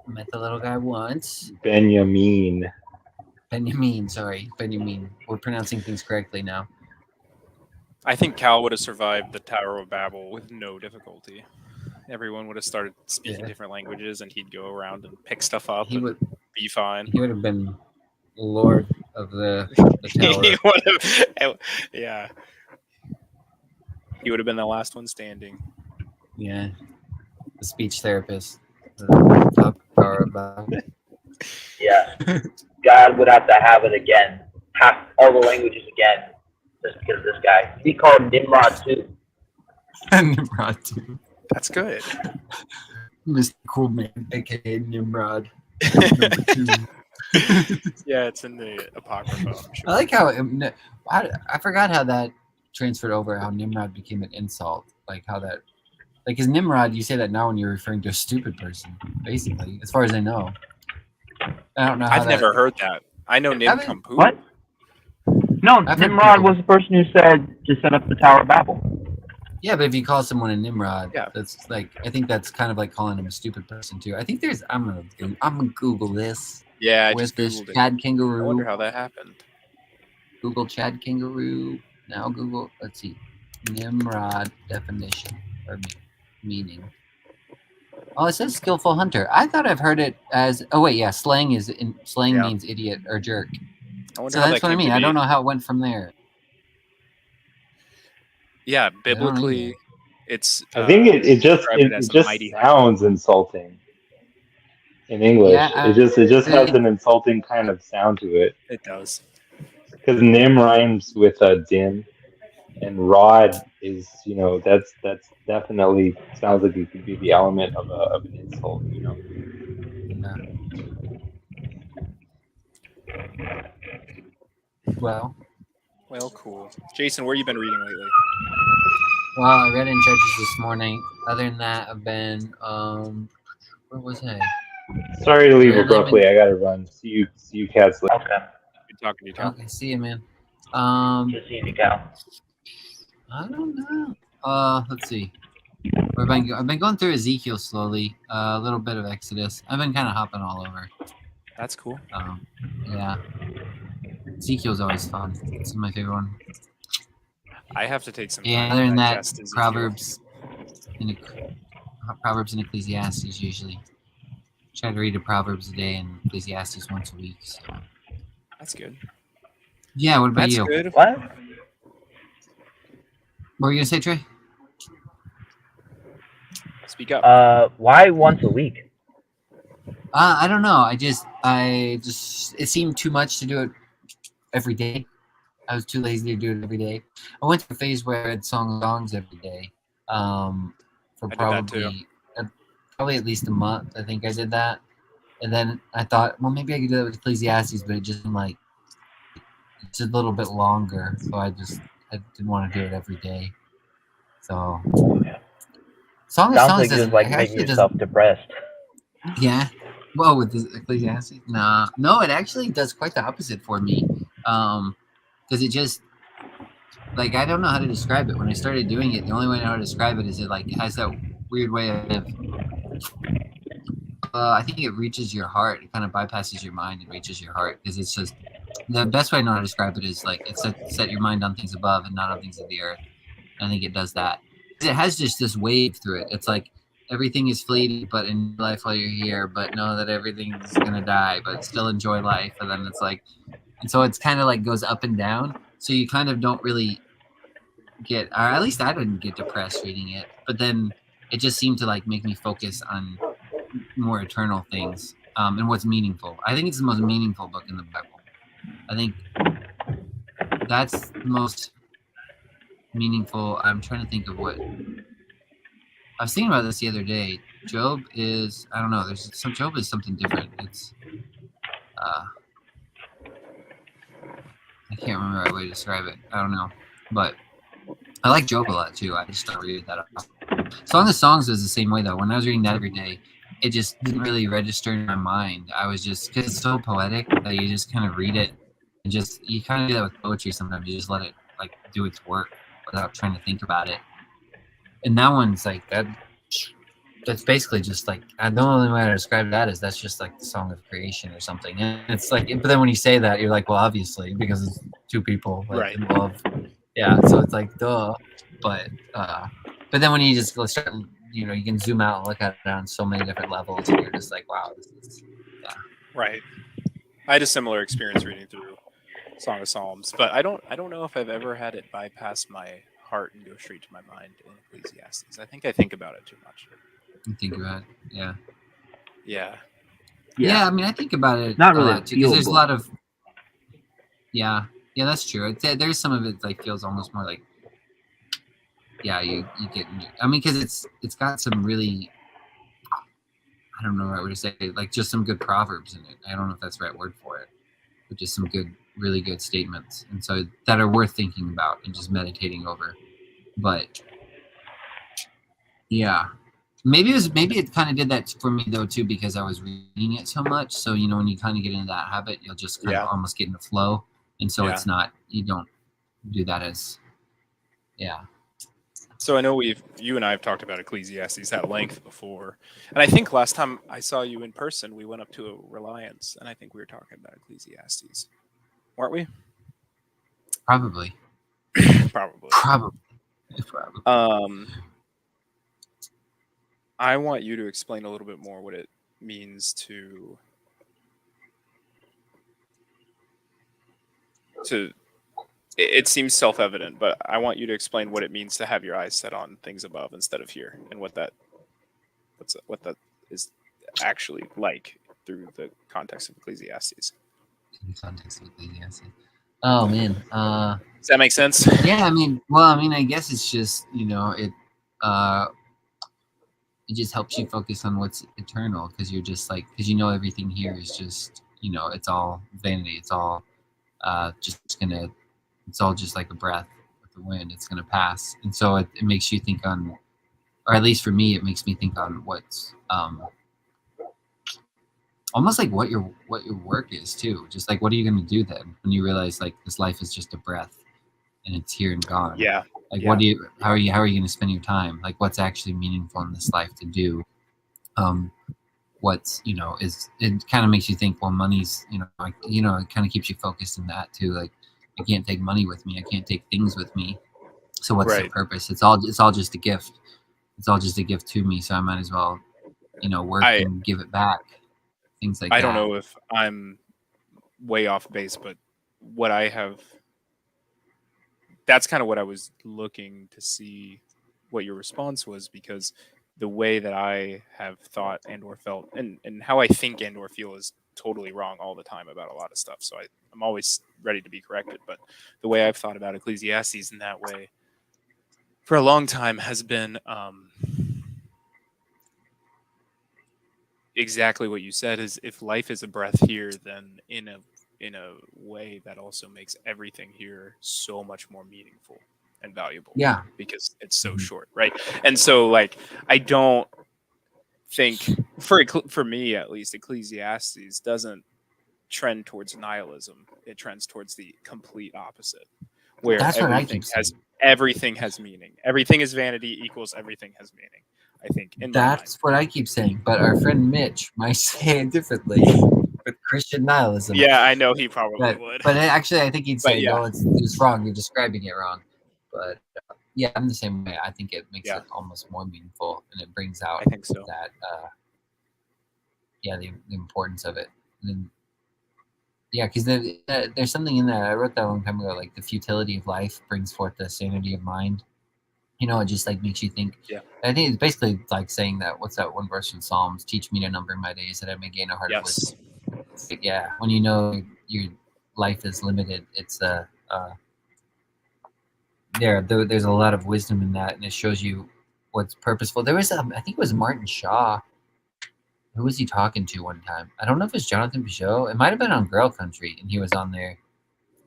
Met the little guy once. Benjamin. Sorry, Benjamin. We're pronouncing things correctly now. I think Cal would have survived the Tower of Babel with no difficulty. Everyone would have started speaking different languages, and he'd go around and pick stuff up and be fine. He would have been Lord of the tower. He would have, yeah. He would have been the last one standing. Yeah. The speech therapist. The top Tower of Babel. Yeah. God would have to have it again. Have all the languages again. Just because of this guy. He called Nimrod too. Nimrod too. That's good. Mr. Cool Man, aka Nimrod. Yeah, it's in the Apocrypha. I'm sure. I like how I forgot how that transferred over. How Nimrod became an insult. Like how that, like, is Nimrod? You say that now when you're referring to a stupid person, basically. As far as I know, I don't know. I've never heard that. I know Nincompoop. What? No, Nimrod was the person who said to set up the Tower of Babel. Yeah, but if you call someone a Nimrod, Yeah. that's like, I think that's kind of like calling him a stupid person too. I think there's, I'm gonna Google this. Yeah, I with just this Googled it. Chad I Kangaroo. wonder how that happened. Google Chad Kangaroo. Now Google, let's see, Nimrod definition or meaning. Oh, it says skillful hunter. I thought I've heard it as, oh wait, yeah, slang means idiot or jerk. I wonder So how that's that what I came mean. to I be. don't know how it went from there. Yeah, don't biblically, either. it's. I think it just described as a just mighty sounds insulting in English. Yeah, it just has an insulting kind of sound to it. It does. Because Nim rhymes with dim, and rod is that's definitely sounds like it could be the element of an insult. Well, Cool. Jason, where you been reading lately? well, I read in Judges this morning. Other than that, I've been where was I? Sorry to leave abruptly. I gotta run. See you cats later. Okay. Good talking to you, Cal. Okay, see you, man. Just seeing you, Cal. I don't know. Let's see. I've been going through Ezekiel slowly. A little bit of Exodus. I've been kind of hopping all over. That's cool. Yeah. Ezekiel's always fun. It's my favorite one. I have to take some time. Yeah. to Other than that, digest Ezekiel. Proverbs and Ecclesiastes usually. Try to read a Proverbs a day and Ecclesiastes once a week. So. That's good. Yeah. What about That's you? good. What? What were you gonna say, Trey? Speak up. Why once a week? I don't know. I just it seemed too much to do it every day. I was too lazy to do it every day. I went through a phase where I had songs every day. For I did that too. probably at least a month. I think I did that, and then I thought, well, maybe I could do that with Ecclesiastes, but it just seemed like it's a little bit longer. So I didn't want to do it every day. So Song of Sounds Songs like you're doesn't just like actually making doesn't. yourself depressed. Yeah. Well, with the Ecclesiastes, nah, no, it actually does quite the opposite for me. Because it just like I don't know how to describe it. When I started doing it, the only way I know how to describe it is it has that weird way of. I think it reaches your heart. It kind of bypasses your mind and reaches your heart because it's just the best way I know how to describe it is like it set your mind on things above and not on things of the earth. I think it does that. It has just this wave through it. It's like everything is fleeting, but in life while you're here, but know that everything's gonna die, but still enjoy life. And then it's like, and so it's kind of like goes up and down. So you kind of don't really get, or at least I didn't get depressed reading it. But then it just seemed to like make me focus on more eternal things and what's meaningful. I think it's the most meaningful book in the Bible. I think that's the most meaningful. I'm trying to think of what I was thinking about this the other day. Job is, I don't know, Job is something different. It's I can't remember the right way to describe it. I don't know. But I like Job a lot too. I just don't read that often. Song of Songs was the same way though. When I was reading that every day, it just didn't really register in my mind. I was just, because it's so poetic that you just kind of read it and just, you kind of do that with poetry sometimes. You just let it like do its work without trying to think about it. And that one's like that. That's basically just like the only way I describe that is that's just like the song of creation or something. And it's like, but then when you say that, you're like, well, obviously because it's two people like Right. in love. Yeah, so it's like duh. But then when you just go start, you can zoom out and look at it on so many different levels, and you're just like, wow, this is Right. I had a similar experience reading through Song of Psalms, but I don't know if I've ever had it bypass my heart and go straight to my mind in Ecclesiastes. I think about it too much. you think about it. Yeah. Yeah. I mean, I think about it Not a really lot too, because a there's feel a lot of that's true. There's some of it like feels almost more like you get. I mean, because it's got some really, I don't know what to say, like just some good proverbs in it. I don't know if that's the right word for it, but just some good, really good statements, and so that are worth thinking about and just meditating over. But yeah, maybe it kind of did that for me though too, because I was reading it so much. So when you kind of get into that habit, you'll just kind of almost get in the flow, and so it's not, you don't do that as So I know you and I have talked about Ecclesiastes at length before, and I think last time I saw you in person, we went up to a Reliance, and I think we were talking about Ecclesiastes, weren't we? Probably. I want you to explain a little bit more what it means to it seems self-evident, but I want you to explain what it means to have your eyes set on things above instead of here, and what that is actually like through the context of Ecclesiastes. Oh man. Does that make sense? Yeah, I mean, I guess it's just, it just helps you focus on what's eternal, because you're just like, because everything here is just, it's all vanity. It's all it's all just like a breath with the wind. It's going to pass. And so it makes you think on, or at least for me, it makes me think on what's almost like what your work is too. Just like, what are you going to do then when you realize like this life is just a breath and it's here and gone? Yeah. Like, Yeah. how are you going to spend your time? Like, what's actually meaningful in this life to do? What's, it kind of makes you think, well, money's, it kind of keeps you focused in that too. Like, I can't take money with me. I can't take things with me. So what's the Right. purpose? It's all just a gift. It's all just a gift to me. So I might as well, work and give it back. Things like that. I don't know if I'm way off base, but what I have, that's kind of what I was looking to see what your response was, because the way that I have thought and or felt and how I think and or feel is totally wrong all the time about a lot of stuff. So I'm always ready to be corrected. But the way I've thought about Ecclesiastes in that way for a long time has been exactly what you said, is if life is a breath here, then in a way that also makes everything here so much more meaningful and valuable. Yeah. Because it's so short, right? And so, like, I don't think, for me at least, Ecclesiastes doesn't trend towards nihilism. It trends towards the complete opposite, where That's what I keep saying. everything has meaning. Everything is vanity equals everything has meaning. I think in my mind. That's what I keep saying. But our friend Mitch might say it differently with Christian nihilism. Yeah, I know he probably would. But actually, I think he'd say, yeah. no, it's wrong. You're describing it wrong. But yeah, I'm the same way. I think it makes it almost more meaningful, and it brings out I think so. that, the importance of it. And, yeah, because there's something in there. I wrote that a long time ago. Like, the futility of life brings forth the sanity of mind. It just like makes you think. Yeah. I think it's basically like saying that. What's that one verse in Psalms? Teach me to number my days that I may gain a heart of wisdom. Like, yeah, when you know your life is limited, it's there's a lot of wisdom in that, and it shows you what's purposeful. There was I think it was Martin Shaw. Who was he talking to one time? I don't know if it was Jonathan Peugeot. It might have been on Girl Country, and he was on there.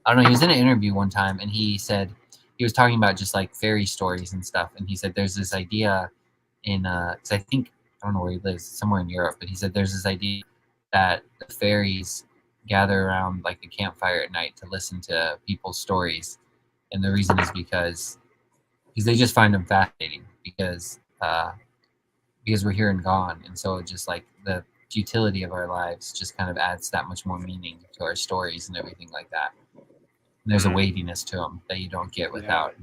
I don't know. He was in an interview one time, and he said he was talking about just like fairy stories and stuff. And he said there's this idea in, because I don't know where he lives, somewhere in Europe, but he said there's this idea that the fairies gather around like a campfire at night to listen to people's stories, and the reason is because they just find them fascinating because we're here and gone, and so it just like the futility of our lives just kind of adds that much more meaning to our stories and everything like that. And there's a weightiness to them that you don't get without.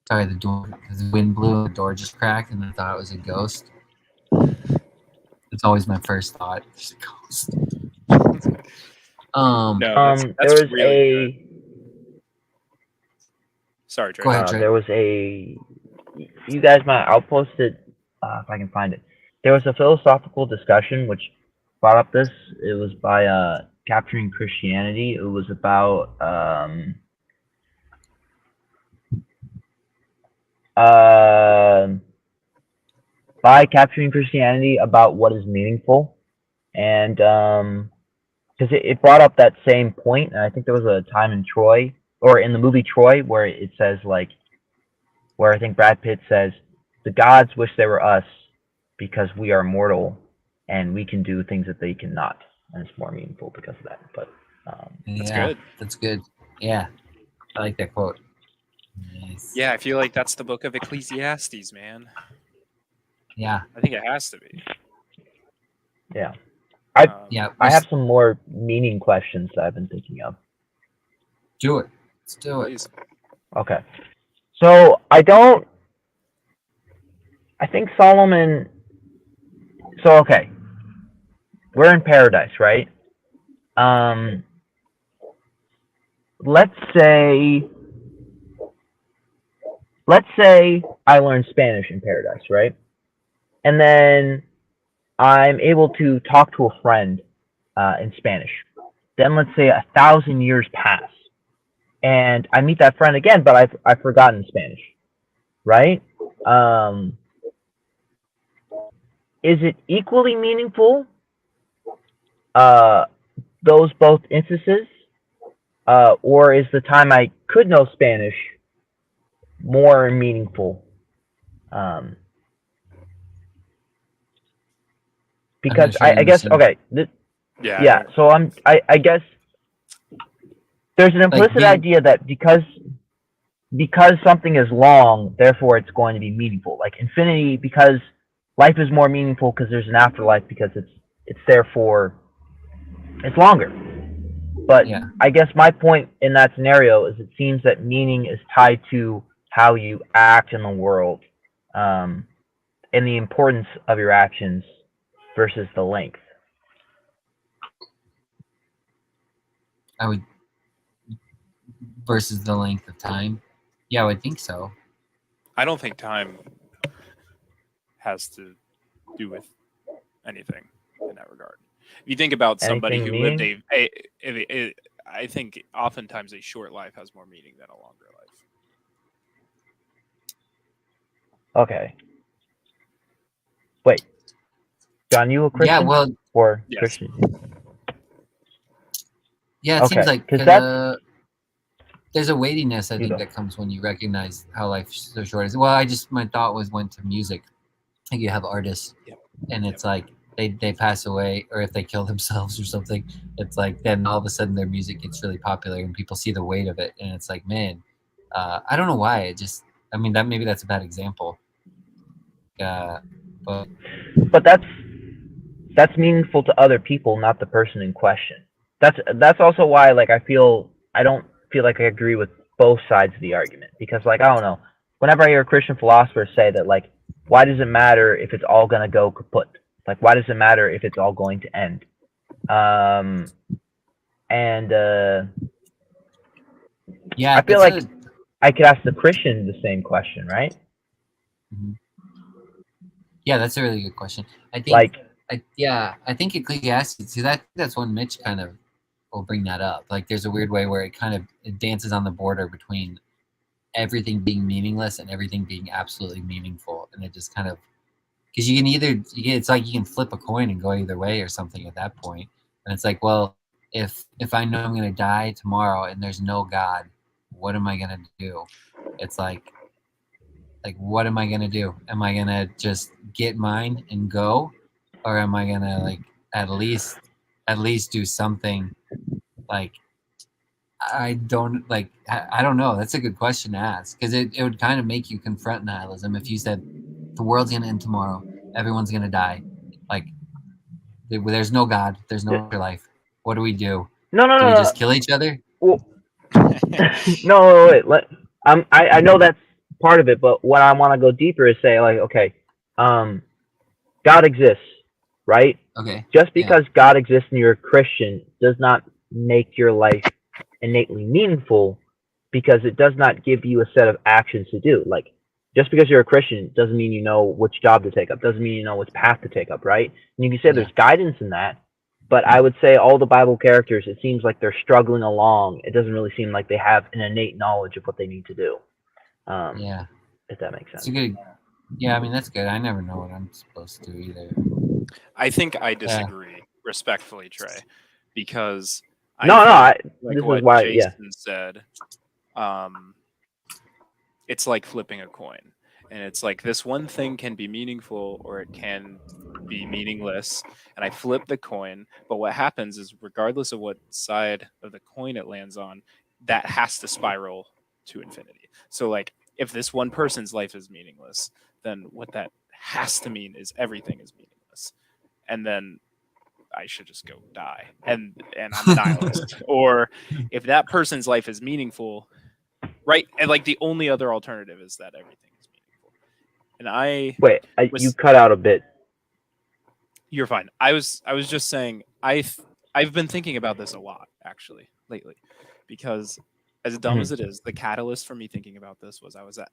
Sorry, the wind blew, the door just cracked, and I thought it was a ghost. It's always my first thought. It's a ghost. No, that's there was really good. Sorry, Trey. Go ahead, Trey. There was you guys might, I'll post it if I can find it. There was a philosophical discussion which brought up this. It was by Capturing Christianity. It was about by Capturing Christianity, about what is meaningful, and because it brought up that same point, and I think there was a time in Troy, or in the movie Troy, where it says like, where I think Brad Pitt says, the gods wish they were us because we are mortal and we can do things that they cannot, and it's more meaningful because of that. But that's good. That's good. Yeah, I like that quote. Nice. Yeah, I feel like that's the book of Ecclesiastes, man. Yeah, I think it has to be. Yeah. I have some more meaning questions that I've been thinking of. Do it. Let's do it. Please. Okay. So I think Solomon. So okay, we're in paradise, right? Let's say I learned Spanish in paradise, right? And then I'm able to talk to a friend in Spanish. Then let's say 1,000 years pass, and I meet that friend again, but I've forgotten Spanish, right? Is it equally meaningful? Those both instances, or is the time I could know Spanish more meaningful? Because I guess okay. So I guess There's an implicit being- idea that because something is long, therefore it's going to be meaningful. Like infinity, because life is more meaningful because there's an afterlife because it's therefore it's longer. But Yeah. I guess my point in that scenario is it seems that meaning is tied to how you act in the world, and the importance of your actions versus the length. I would versus the length of time. Yeah, I would think so. I don't think time has to do with anything in that regard. If you think about somebody Anything who lived meaning? I think oftentimes a short life has more meaning than a longer life. Okay. Wait, John, you a Christian? Yeah, well, or Yes. Christian? yeah, it Okay, seems like 'cause that's- there's a weightiness I You think go. that comes when you recognize how life's so short. Well, my thought went to music. I think you have artists, Yep. and it's like they pass away, or if they kill themselves or something, it's like then all of a sudden their music gets really popular and people see the weight of it, and it's like, man, I don't know why. I mean, maybe that's a bad example. But But that's meaningful to other people, not the person in question. That's also why like I don't feel like I agree with both sides of the argument, because like I don't know, whenever I hear a Christian philosopher say that like why does it matter if it's all gonna go kaput? Like why does it matter if it's all going to end? And yeah, I feel that's like I could ask the Christian the same question, right? yeah, that's a really good question. I think Like I think Ecclesiastes. See, that's when Mitch kind of will bring that up. Like, there's a weird way where it dances on the border between everything being meaningless and everything being absolutely meaningful, and it just kind of because it's like you can flip a coin and go either way or something at that point. And it's like, well, if I know I'm gonna die tomorrow and there's no God, what am I gonna do? It's like what am I gonna do? Am I gonna just get mine and go, or am I gonna like at least do something? Like I don't know. That's a good question to ask, because it would kind of make you confront nihilism if you said the world's gonna end tomorrow, everyone's gonna die, like there's no God, there's no afterlife. What do we do? no no Do no we no. just kill each other? Well, no, wait. I know that's part of it, but what I want to go deeper is say, like, okay, God exists, right? Okay. Just Yeah. because God exists and you're a Christian does not make your life innately meaningful, because it does not give you a set of actions to do. Like, just because you're a Christian doesn't mean you know which job to take up, doesn't mean you know which path to take up, right? And you can say Yeah. there's guidance in that, but I would say all the Bible characters, it seems like they're struggling along. It doesn't really seem like they have an innate knowledge of what they need to do. Yeah. If that makes It's sense. a good. Yeah, I mean that's good. I never know what I'm supposed to do either. I think I disagree respectfully, Trey, because This what is why, Jason said, it's like flipping a coin, and it's like this one thing can be meaningful or it can be meaningless, and I flip the coin, but what happens is regardless of what side of the coin it lands on, that has to spiral to infinity. So like if this one person's life is meaningless, then what that has to mean is everything is meaningless, and then I should just go die, and I'm a nihilist. Or if that person's life is meaningful, right? And like the only other alternative is that everything is meaningful. And you cut out a bit. You're fine. I was just saying I've been thinking about this a lot actually lately, because as dumb as it is, the catalyst for me thinking about this was I was at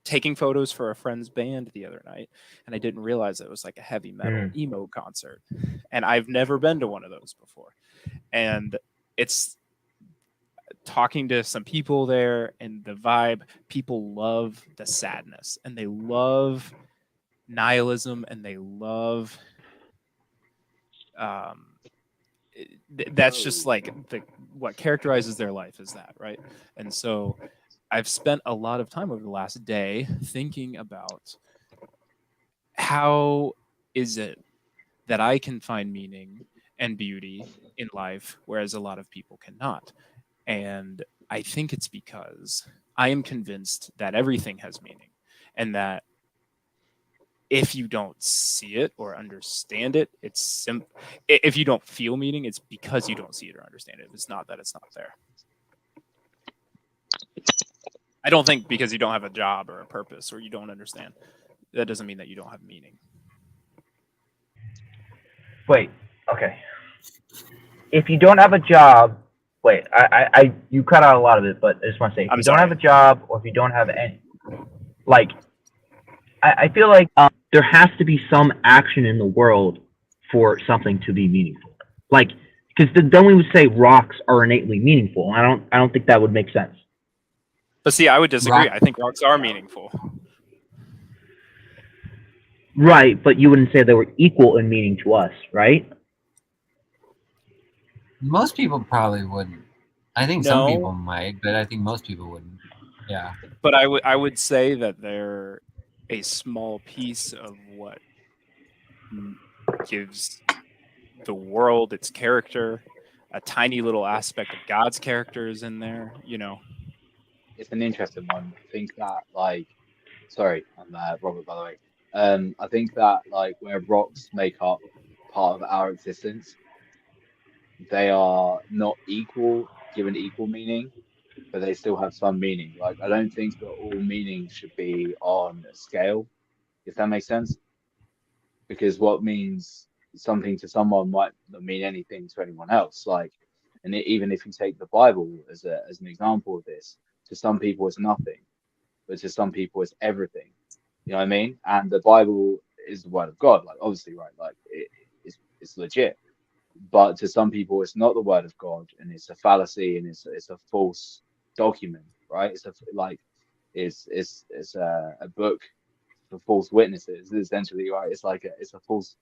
taking photos for a friend's band the other night, and I didn't realize it was like a heavy metal emo concert, and I've never been to one of those before, and it's talking to some people there and the vibe. People love the sadness and they love nihilism and they love that's just like what characterizes their life is that, right? And so I've spent a lot of time over the last day thinking about how is it that I can find meaning and beauty in life, whereas a lot of people cannot. And I think it's because I am convinced that everything has meaning, and that if you don't see it or understand it, if you don't feel meaning, it's because you don't see it or understand it. It's not that it's not there. I don't think because you don't have a job or a purpose or you don't understand, that doesn't mean that you don't have meaning. Wait, okay. If you don't have a job, wait, you cut out a lot of it, but I just want to say, if I'm you don't have sorry. a job or if you don't have any, like, I feel like there has to be some action in the world for something to be meaningful. Like, because then we would say rocks are innately meaningful. I don't think that would make sense. But see, I would disagree. Rock- I think rocks are meaningful. Right, but you wouldn't say they were equal in meaning to us, right? Most people probably wouldn't. I think some No. people might, but I think most people wouldn't. Yeah. But I would say that they're a small piece of what gives the world its character. A tiny little aspect of God's character is in there, you know. It's an interesting one. I think that like, sorry, I'm Robert, by the way. I think that like where rocks make up part of our existence, they are not equal, given equal meaning, but they still have some meaning. Like I don't think that all meaning should be on a scale, if that makes sense. Because what means something to someone might not mean anything to anyone else. Like, and even if you take the Bible as an example of this, to some people it's nothing, but to some people it's everything. You know what I mean? And the Bible is the word of God, like obviously, right? Like it's legit. But to some people it's not the word of God, and it's a fallacy, and it's a false document, right? It's a book for false witnesses, essentially, right? It's a false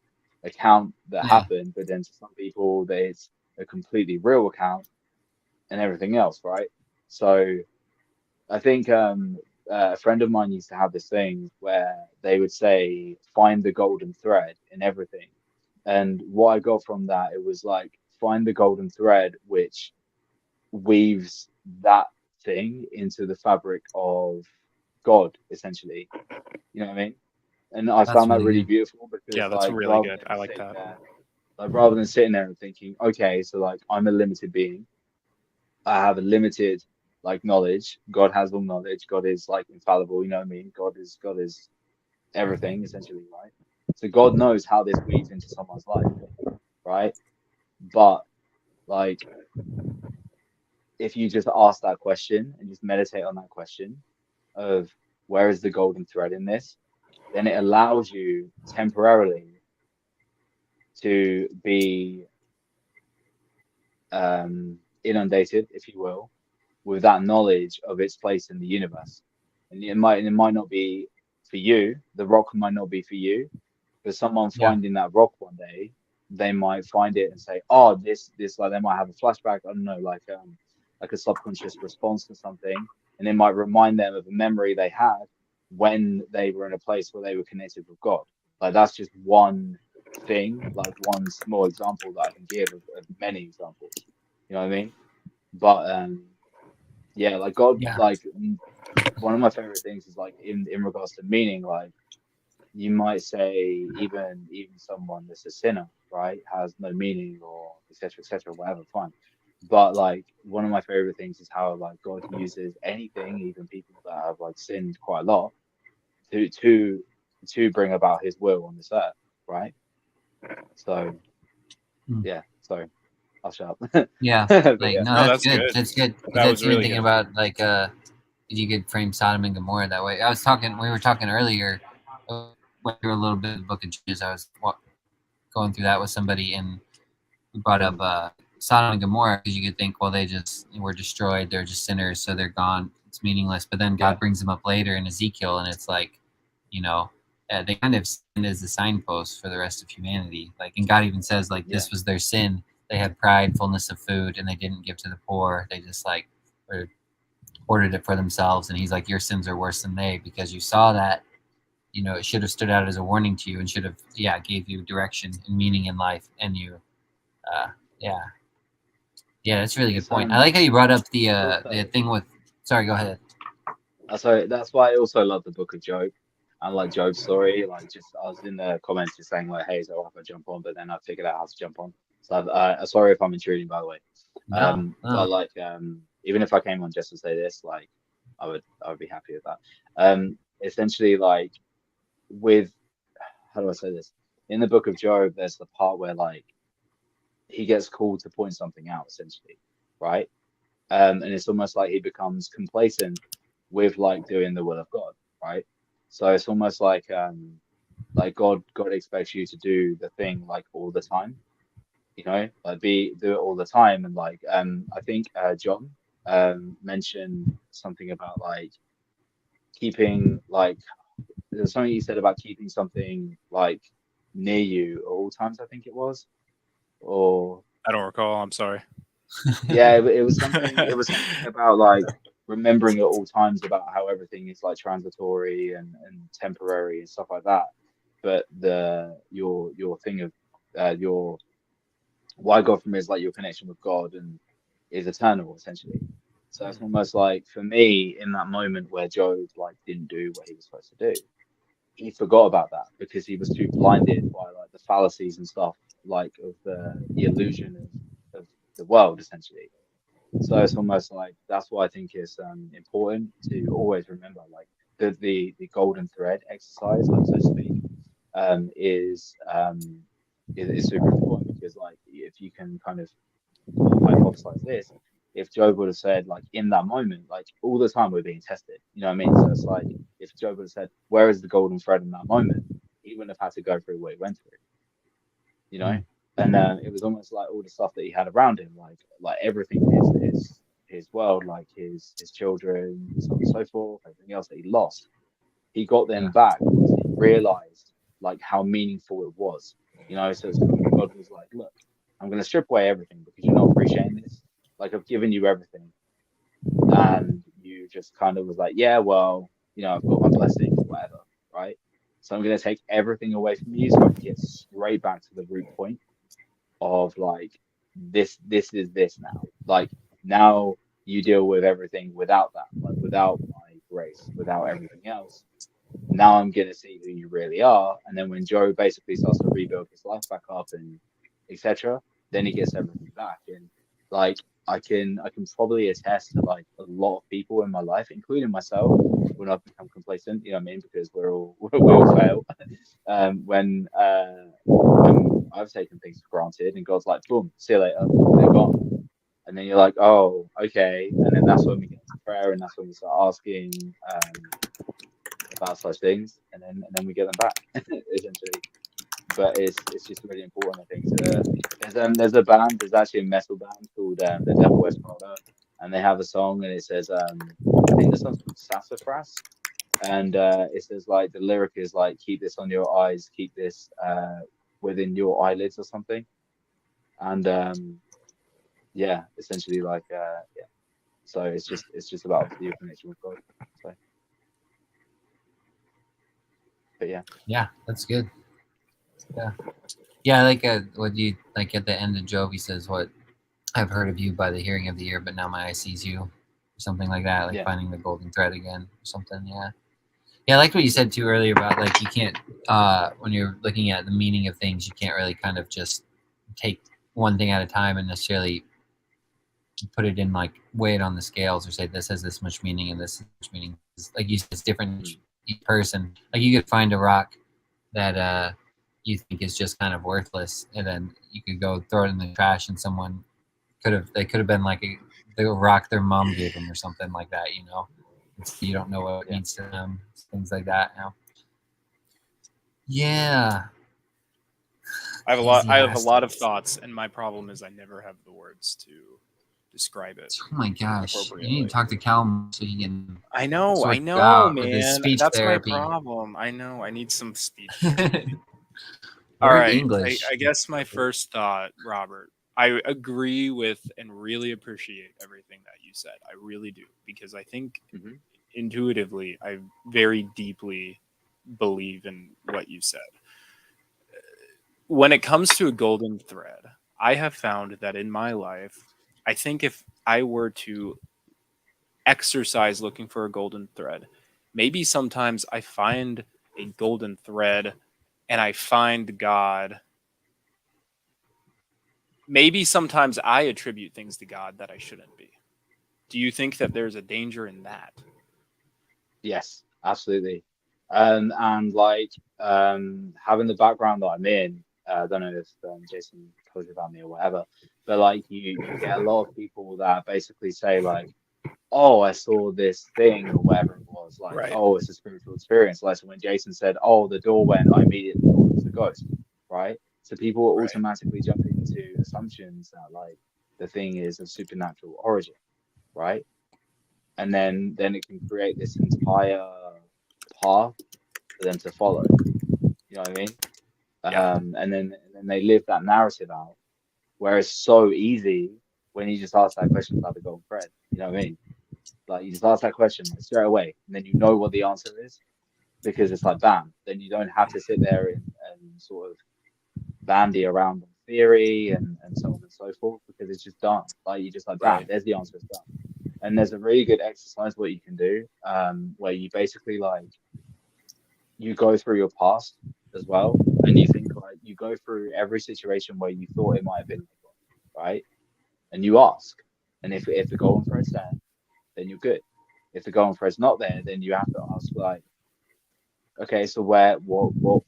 account that Yeah. happened, but then to some people it's a completely real account and everything else, right? So I think a friend of mine used to have this thing where they would say, find the golden thread in everything. And what I got from that, it was like, find the golden thread which weaves that thing into the fabric of God, essentially. You know what I mean? And I That's found that really really good. beautiful Yeah, because, that's like, really rather good. than I like sitting that. there, like, rather than sitting there and thinking, okay, so like, I'm a limited being, I have a limited like knowledge. God has all knowledge. God is like infallible. You know what I mean? God is everything essentially, right? So God knows how this weaves into someone's life, right? But like, if you just ask that question and just meditate on that question of where is the golden thread in this, then it allows you temporarily to be inundated, if you will, with that knowledge of its place in the universe. And it might not be for you, the rock might not be for you, but someone Yeah. finding that rock one day, they might find it and say, oh, this like they might have a flashback, I don't know, like a subconscious response to something, and it might remind them of a memory they had when they were in a place where they were connected with God. Like that's just one thing, like one small example that I can give of many examples. You know what I mean? But yeah, like God, Yeah. like one of my favorite things is like in regards to meaning, like you might say even someone that's a sinner, right, has no meaning or etc whatever, fine. But like one of my favorite things is how like God uses anything, even people that have like sinned quite a lot, to to bring about His will on this earth, right? So yeah, sorry, I'll shut up. Yeah. But Like yeah, no, No, that's that's good. good. That's good. That That's was even really thinking good. about like you could frame Sodom and Gomorrah that way. We were talking earlier when we were a little bit of the book of Judges. I was going through that with somebody, and we brought up Sodom and Gomorrah because you could think, well, they just were destroyed. They're just sinners, so they're gone. It's meaningless. But then God brings them up later in Ezekiel, and it's like, you know, they kind of stand as a signpost for the rest of humanity. Like, and God even says, like, this was their sin. They had pride, fullness of food, and they didn't give to the poor. They just like hoarded it for themselves. And He's like, your sins are worse than they, because you saw that. You know, it should have stood out as a warning to you, and should have, gave you direction and meaning in life, and you, yeah, Yeah, that's a really good It's, point. I like how you brought up the also- thing with. Sorry, go ahead. So that's why I also love the Book of Job and like Job's story. Like, just I was in the comments just saying like, "Hey, is it all right if I jump on?" But then I figured out how to jump on. So sorry if I'm intruding, by the way. No, But like, even if I came on just to say this, like, I would be happy with that. Essentially, like, with how do I say this? In the Book of Job, there's the part where like he gets called to point something out, essentially, right? And it's almost like he becomes complacent with like doing the will of God, right? So it's almost like God expects you to do the thing like all the time, you know, like do it all the time. And like I think John mentioned something about like keeping like there's something he said about keeping something like near you at all times, I think it was. Or I don't recall. I'm sorry. yeah, it was something about like remembering at all times about how everything is like transitory and temporary and stuff like that. But your thing of your why God from is like your connection with God and is eternal essentially. So it's almost like for me in that moment where Job like didn't do what he was supposed to do, he forgot about that because he was too blinded by like the fallacies and stuff like of the illusion of the world essentially. So it's almost like that's why I think it's important to always remember like the golden thread exercise, like so to speak, um, is um, is super important because like if you can kind of hypothesize this, if Job would have said like in that moment, like all the time we're being tested, you know what I mean? So it's like if Job would have said, "Where is the golden thread in that moment?" He wouldn't have had to go through what he went through, you know. And it was almost like all the stuff that he had around him, like everything in his world, like his children, so on and so forth, everything else that he lost, he got them back because he realized like how meaningful it was, you know. So it's kind of God was like, look, I'm going to strip away everything because you're not appreciating this. Like I've given you everything, and you just kind of was like, yeah, well, you know, I've got my blessings, whatever, right? So I'm going to take everything away from you so I can get straight back to the root point of like this is this now. Like now you deal with everything without that, like without my grace, without everything else. Now I'm gonna see who you really are. And then when Joe basically starts to rebuild his life back up and etc., then he gets everything back. And like I can probably attest to like a lot of people in my life, including myself, when I've become complacent, you know what I mean? Because we all fail. When I've taken things for granted and God's like, boom, see you later, they're gone. And then you're like, oh, okay. And then that's when we get into prayer and that's when we start asking about such things, and then we get them back essentially. But it's just really important, I think. There's a band, there's actually a metal band called the Devil Wears Prada, and they have a song, and it says I think the song's called Sassafras, and it says like the lyric is like keep this on your eyes, keep this within your eyelids or something, and yeah, essentially like yeah. So it's just about obviously your connection with God. So, but yeah. Yeah, that's good. Yeah, yeah. Like what you like at the end of Job, he says, "What I've heard of you by the hearing of the ear, but now my eye sees you," or something like that. Like Yeah. finding the golden thread again, or something. Yeah, yeah. I like what you said too earlier about like you can't when you're looking at the meaning of things, you can't really kind of just take one thing at a time and necessarily put it in like weigh it on the scales or say this has this much meaning and this much meaning. Like you said, it's different each person. Like you could find a rock that you think is just kind of worthless, and then you could go throw it in the trash, and someone could have been like the rock their mom gave them or something like that. You know, you don't know what it means to them, things like that. You know? Yeah. I have a lot. I have a lot of thoughts, and my problem is I never have the words to describe it. Oh my gosh! You need to talk to Cal so you can. I know, out with man. his speech That's therapy. my problem. I know. I need some speech. Or All right. English. I guess my first thought, Robert. I agree with and really appreciate everything that you said. I really do, because I think intuitively, I very deeply believe in what you said. When it comes to a golden thread, I have found that in my life, I think if I were to exercise looking for a golden thread, maybe sometimes I find a golden thread and I find God. Maybe sometimes I attribute things to God that I shouldn't be. Do you think that there's a danger in that? Yes, absolutely. And like having the background that I'm in, I don't know if Jason told you about me or whatever, but like you get a lot of people that basically say like, oh, I saw this thing or whatever it was, like, Right. oh, it's a spiritual experience. Like, so when Jason said, oh, the door went, I immediately thought it was a ghost, right? So people are Right. automatically jumping into assumptions that like the thing is of supernatural origin, right? And then it can create this entire path for them to follow. You know what I mean? Yeah. And then they live that narrative out, where it's so easy when you just ask that question about the golden thread. You know what I mean? Like you just ask that question like straight away, and then you know what the answer is because it's like bam. Then you don't have to sit there and sort of bandy around on theory and so on and so forth because it's just done. Like you just like bam, Right. there's the answer, it's done. And there's a really good exercise what you can do, where you basically like you go through your past as well, and you think like you go through every situation where you thought it might have been, right? And you ask, and if the golden thread's there, then you're good. If the golden thread's not there, then you have to ask like, okay, so what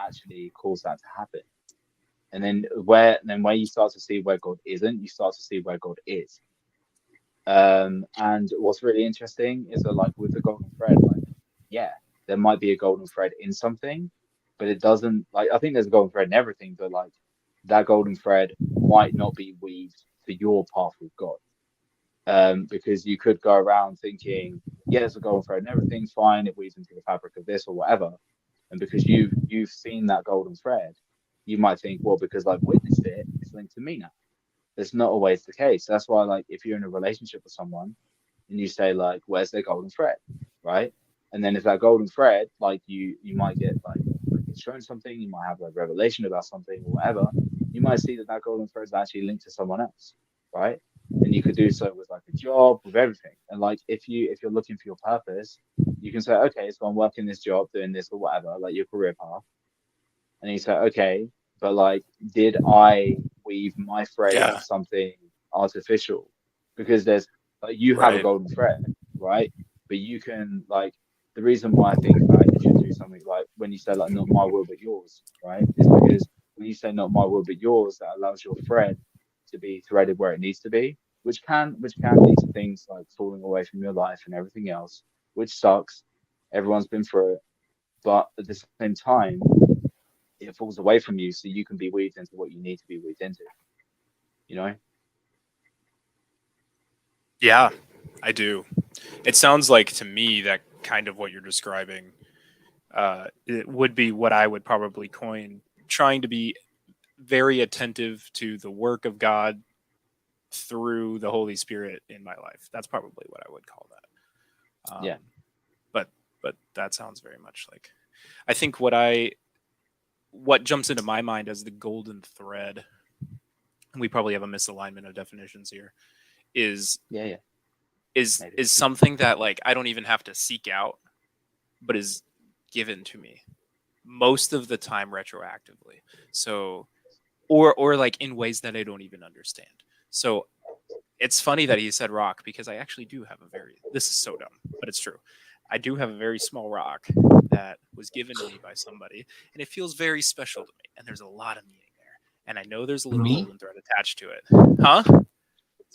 actually caused that to happen? And then where you start to see where God isn't, you start to see where God is. And what's really interesting is that like with the golden thread, like yeah, there might be a golden thread in something, but it doesn't like I think there's a golden thread in everything, but like that golden thread might not be weaved to your path with God. Because you could go around thinking, yeah, there's a golden thread and everything's fine, it weaves into the fabric of this or whatever. And because you've seen that golden thread, you might think, well, because I've witnessed it, it's linked to me now. That's not always the case. That's why, like, if you're in a relationship with someone and you say, like, where's their golden thread, right? And then if that golden thread, like, you might get like get shown something, you might have like revelation about something or whatever. You might see that that golden thread is actually linked to someone else, right? And you could do so with like a job, with everything. And like, if you're looking for your purpose, you can say, okay, so I'm working this job, doing this or whatever, like your career path. And you say, okay, but like, did I weave my thread into Yeah. something artificial? Because there's like you have a Right. golden thread, right? But you can like the reason why I think that you should do something like when you say like not my will but yours, right? Is because when you say not my will but yours, that allows your thread to be threaded where it needs to be, which can lead to things like falling away from your life and everything else, which sucks. Everyone's been through it, but at the same time it falls away from you so you can be weaved into what you need to be weaved into, you know? Yeah, I do. It sounds like to me that kind of what you're describing it would be what I would probably coin trying to be very attentive to the work of God through the Holy Spirit in my life. That's probably what I would call that. Yeah. But that sounds very much like I think what jumps into my mind as the golden thread, and we probably have a misalignment of definitions here, is Yeah. is Maybe. is something that like I don't even have to seek out, but is given to me most of the time retroactively. So or like in ways that I don't even understand. So it's funny that he said rock because I actually do have this is so dumb, but it's true. I do have a very small rock that was given to me by somebody, and it feels very special to me. And there's a lot of meaning there. And I know there's a little Me? golden thread attached to it. Huh?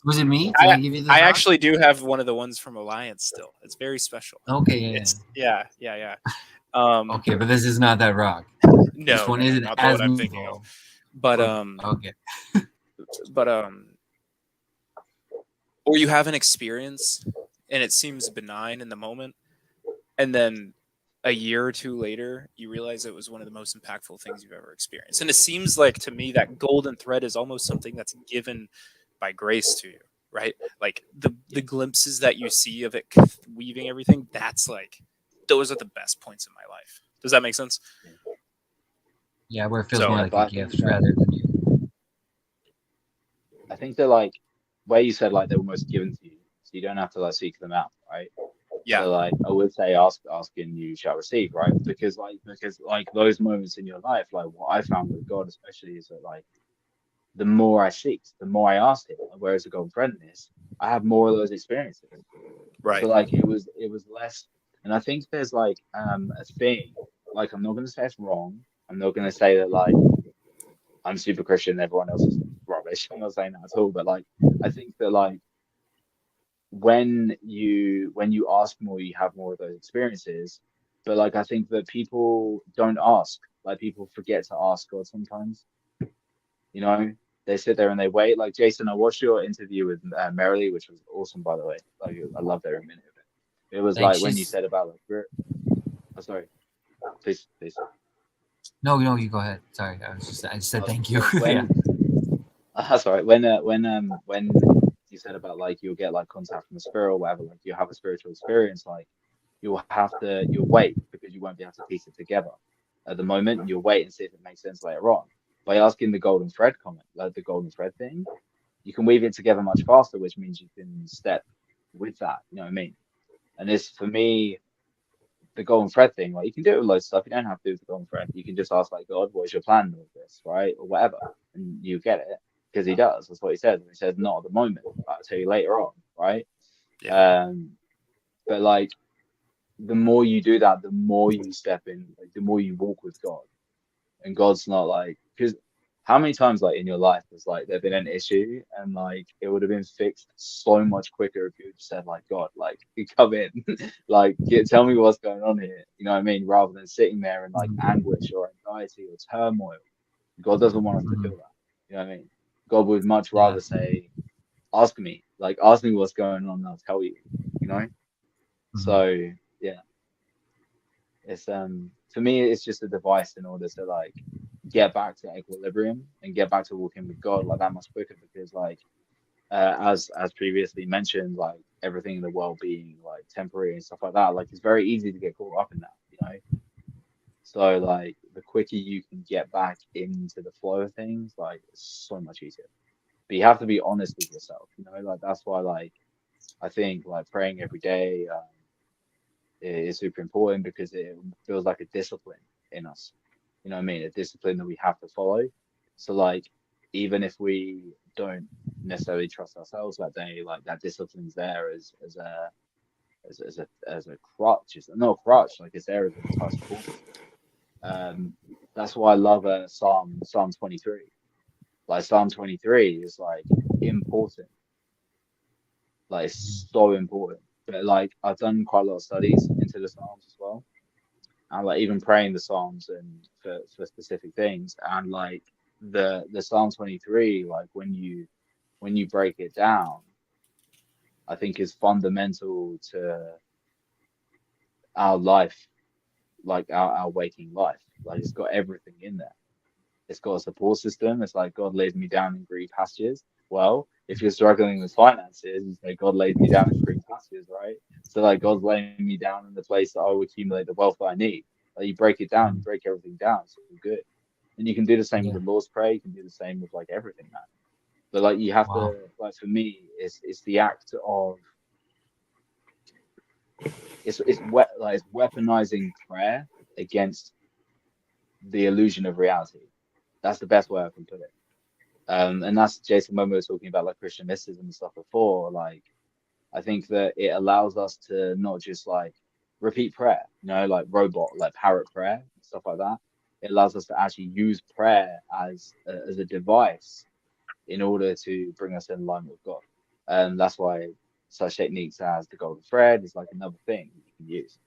Was it me? Did I give you this? I rock? actually do have one of the ones from Alliance still. It's very special. Okay, yeah. It's yeah. Okay, but this is not that rock. No, This one no, isn't not the as one I'm thinking meaningful. of. But Okay. or you have an experience and it seems benign in the moment, and then a year or two later you realize it was one of the most impactful things you've ever experienced. And it seems like to me that golden thread is almost something that's given by grace to you, right? Like the glimpses that you see of it weaving everything, that's like those are the best points in my life. Does that make sense? Yeah, where it feels So- more Yeah, like but a gift rather than you. I think that like where you said like they were most given to you, so you don't have to like seek them out, right? Yeah. So like I would say asking you shall receive, right? Because those moments in your life, like what I found with God especially is that like the more I seeked, the more I asked him, whereas a golden friend is, I have more of those experiences. Right. So like it was less, and I think there's like a thing, like I'm not gonna say it's wrong. I'm not gonna say that like I'm super Christian and everyone else is rubbish. I'm not saying that at all, but like I think that like when you ask more, you have more of those experiences. But like I think that people don't ask, like people forget to ask God sometimes. You know, they sit there and they wait. Like Jason, I watched your interview with Merrily, which was awesome, by the way. Like I loved every minute of it. It was Thanks. like when you said about like, oh, sorry, please, please. No, you go ahead. Sorry, I just said thank you. Yeah. That's all right. When you said about like you'll get like contact from the spirit or whatever, like you have a spiritual experience, like you'll wait because you won't be able to piece it together at the moment. You'll wait and see if it makes sense later on. By asking the golden thread comment, like the golden thread thing, you can weave it together much faster, which means you can step with that. You know what I mean? And this for me, the golden thread thing, like you can do it with loads of stuff. You don't have to do it with the golden thread. You can just ask like God, what's your plan with this, right? Or whatever. And you get it. Because he does. That's what he says. And he says, not at the moment, but I'll tell you later on, right? Yeah. But like the more you do that, the more you step in, like the more you walk with God. And God's not like, because how many times like in your life has like there been an issue and like it would have been fixed so much quicker if you just said like God, like you come in, like tell me what's going on here, you know what I mean, rather than sitting there in like anguish or anxiety or turmoil. God doesn't want us to feel that, you know what I mean. God would much rather say, ask me what's going on and I'll tell you, you know. So yeah, it's for me it's just a device in order to like get back to equilibrium and get back to walking with God like that much quicker because like as previously mentioned, like everything in the world being like temporary and stuff like that, like it's very easy to get caught up in that, you know. So like the quicker you can get back into the flow of things, like it's so much easier. But you have to be honest with yourself, you know, like that's why like I think like praying every day is super important because it feels like a discipline in us. You know what I mean? A discipline that we have to follow. So like even if we don't necessarily trust ourselves that day, like that discipline's there as a crutch. It's not a crutch, like it's there as an entire support system. That's why I love Psalm 23. Like Psalm 23 is like important. Like it's so important. But like I've done quite a lot of studies into the Psalms as well. And like even praying the Psalms and for specific things. And like the Psalm 23, like when you break it down, I think is fundamental to our life, like our waking life. Like it's got everything in there. It's got a support system. It's like God lays me down in green pastures. Well, if you're struggling with finances, you say God lays me down in green pastures, right? So like God's laying me down in the place that I will accumulate the wealth that I need. Like you break it down, you break everything down, so you're good. And you can do the same with the Lord's Prayer. You can do the same with like everything, man. But like you have to, like for me, it's the act of it's weaponizing prayer against the illusion of reality. That's the best way I can put it. And that's Jason when we were talking about like Christian mysticism and stuff before. Like I think that it allows us to not just like repeat prayer, you know, like robot, like parrot prayer and stuff like that. It allows us to actually use prayer as a device in order to bring us in line with God. And that's why such techniques as the golden thread is like another thing you can use.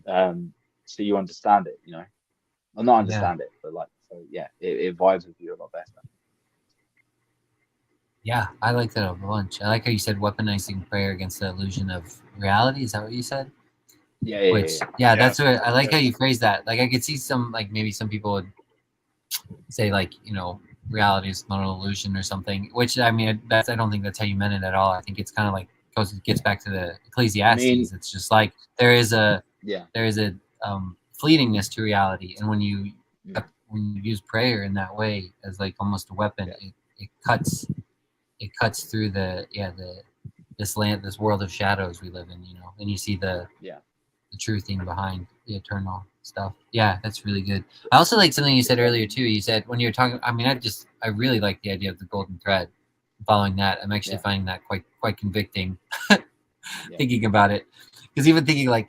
So you understand it, you know, or not understand it, but like, so yeah, it vibes with you a lot better. Yeah, I like that a bunch. I like how you said weaponizing prayer against the illusion of reality. Is that what you said? Yeah. That's what I like how you phrase that. Like I could see some like maybe some people would say like, you know, reality is not an illusion or something, which I mean I don't think that's how you meant it at all. I think it's kind of like gets back to the Ecclesiastes. It's just like there is a fleetingness to reality, and when you use prayer in that way as like almost a weapon, it cuts it cuts through this world of shadows we live in, you know, and you see the true thing behind the eternal stuff. Yeah, that's really good. I also like something you said earlier too. You said when you're talking, I mean, I really like the idea of the golden thread. Following that, I'm actually finding that quite convicting. Thinking about it, because even thinking like,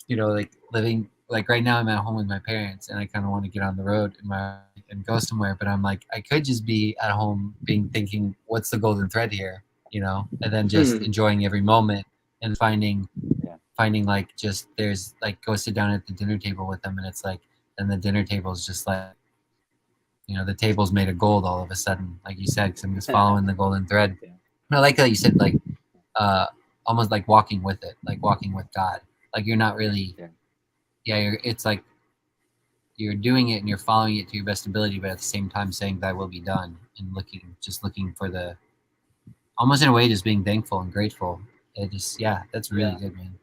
you know, like living like right now, I'm at home with my parents, and I kind of want to get on the road and go somewhere, but I'm like, I could just be at home thinking, what's the golden thread here, you know, and then just enjoying every moment and finding like just there's like go sit down at the dinner table with them, and it's like, and the dinner table is just like, you know, the table's made of gold all of a sudden, like you said, because I'm just following the golden thread. And I like that you said like almost like walking with it, like walking with God. Like you're not really, it's like you're doing it and you're following it to your best ability, but at the same time saying thy will be done, and looking for the, almost in a way, just being thankful and grateful. It just, that's really good, man.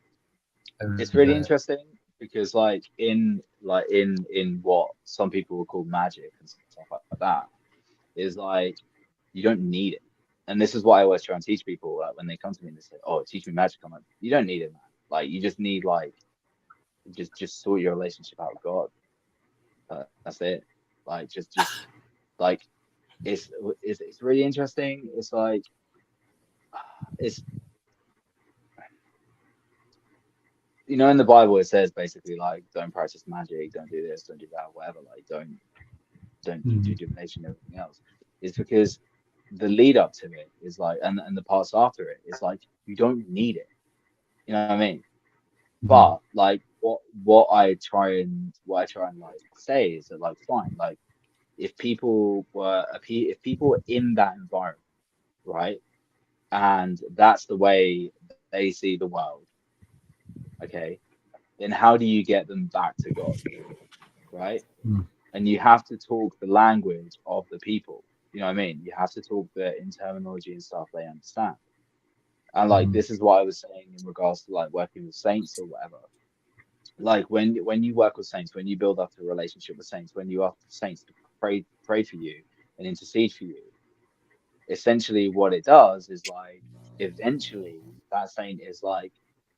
It's really interesting because like in what some people would call magic and stuff like that, is like you don't need it. And this is what I always try and teach people when they come to me and they say, "Oh, teach me magic." I'm like, you don't need it, man. Like you just need like just sort your relationship out with God. That's it. Like just like it's really interesting. It's like it's, you know, in the Bible it says basically like don't practice magic, don't do this, don't do that, whatever. Like don't do divination and everything else. It's because the lead up to it is like, and the parts after it is like you don't need it. You know what I mean? But like what I try and like say is that like fine, like if people were in that environment, right, and that's the way they see the world, okay, then how do you get them back to God, right? And you have to talk the language of the people. You know what I mean? You have to talk in terminology and stuff they understand. And like this is what I was saying in regards to like working with saints or whatever. Like when you work with saints, when you build up a relationship with saints, when you ask saints to pray for you and intercede for you, essentially what it does is like eventually that saint is like,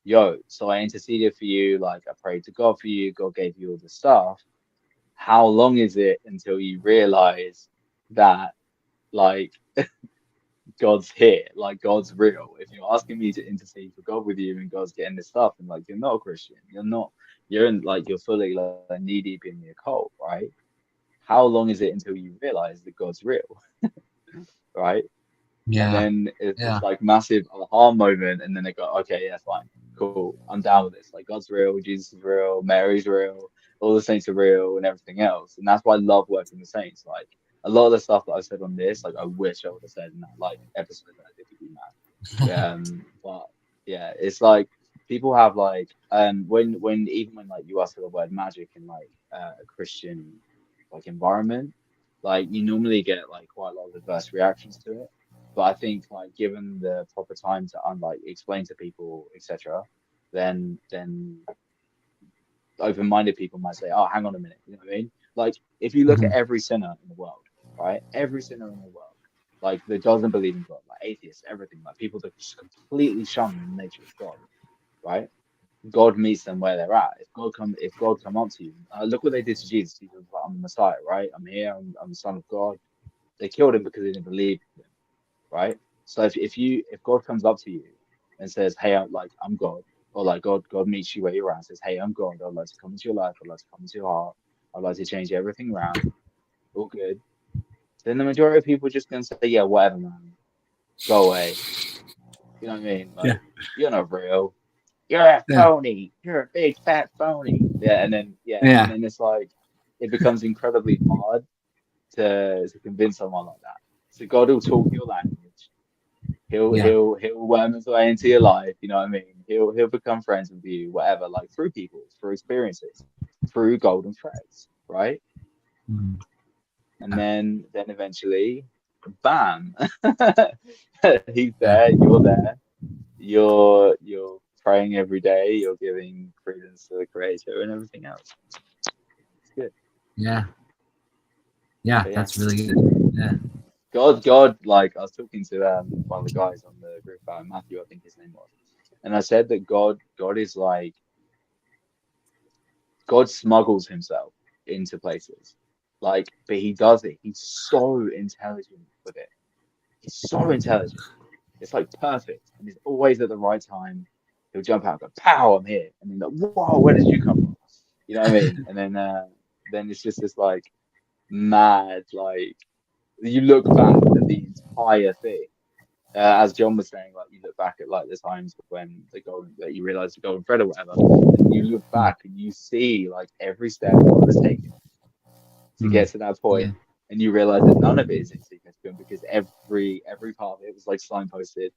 yo, so I interceded for you, like I prayed to God for you, God gave you all the stuff. How long is it until you realize that like God's here, like God's real? If you're asking me to intercede for God with you and God's getting this stuff, and like you're not a Christian, you're in like you're fully like knee deep in your cult, right? How long is it until you realize that God's real? Right? And then it's this like massive aha moment, and then they go, okay, yeah, fine, cool, I'm down with this. Like God's real, Jesus is real, Mary's real, all the saints are real, and everything else. And that's why I love working with saints. Like a lot of the stuff that I said on this, like I wish I would have said in that like episode that I did with you, man. But yeah, it's like people have like when even when like you ask for the word magic in like a Christian like environment, like you normally get like quite a lot of adverse reactions to it. But I think like given the proper time to like explain to people, etc., then open-minded people might say, "Oh, hang on a minute," you know what I mean? Like if you look at every sinner in the world, right? Every sinner in the world, like that doesn't believe in God, like atheists, everything, like people that just completely shun the nature of God, right? God meets them where they're at. If God come up to you, look what they did to Jesus. Jesus was like, "I'm the Messiah, right? I'm here. I'm the Son of God." They killed him because they didn't believe him, right? So if God comes up to you and says, "Hey, I'm God," or like God meets you where you're at and says, "Hey, I'm God. I'd like to come into your life. I'd like to come into your heart. I'd like to change everything around." All good. Then the majority of people are just gonna say, "Yeah, whatever, man. Go away." You know what I mean? Like you're not real. You're a phony. You're a big fat phony. Yeah, and then it's like it becomes incredibly hard to convince someone like that. So God will talk your language. He'll worm his way into your life. You know what I mean? He'll become friends with you, whatever, like through people, through experiences, through golden threads, right? And then eventually, bam, he's there. You're there. You're praying every day. You're giving credence to the Creator and everything else. It's good. Yeah, that's really good. Yeah. God, like I was talking to one of the guys on the group, Matthew, I think his name was, and I said that God is like God smuggles himself into places, like, but he does it. He's so intelligent with it. He's so intelligent. It's like perfect, and he's always at the right time. He'll jump out and go, "Pow! I'm here," and then like, "Whoa! Where did you come from?" You know what I mean? And then it's just this like mad, like you look back at the entire thing. As John was saying, like you look back at like the times when that you realize the golden thread or whatever, and you look back and you see like every step God has taken to get to that Yeah. point, and you realize that none of it is insignificant because every part of it was like signposted.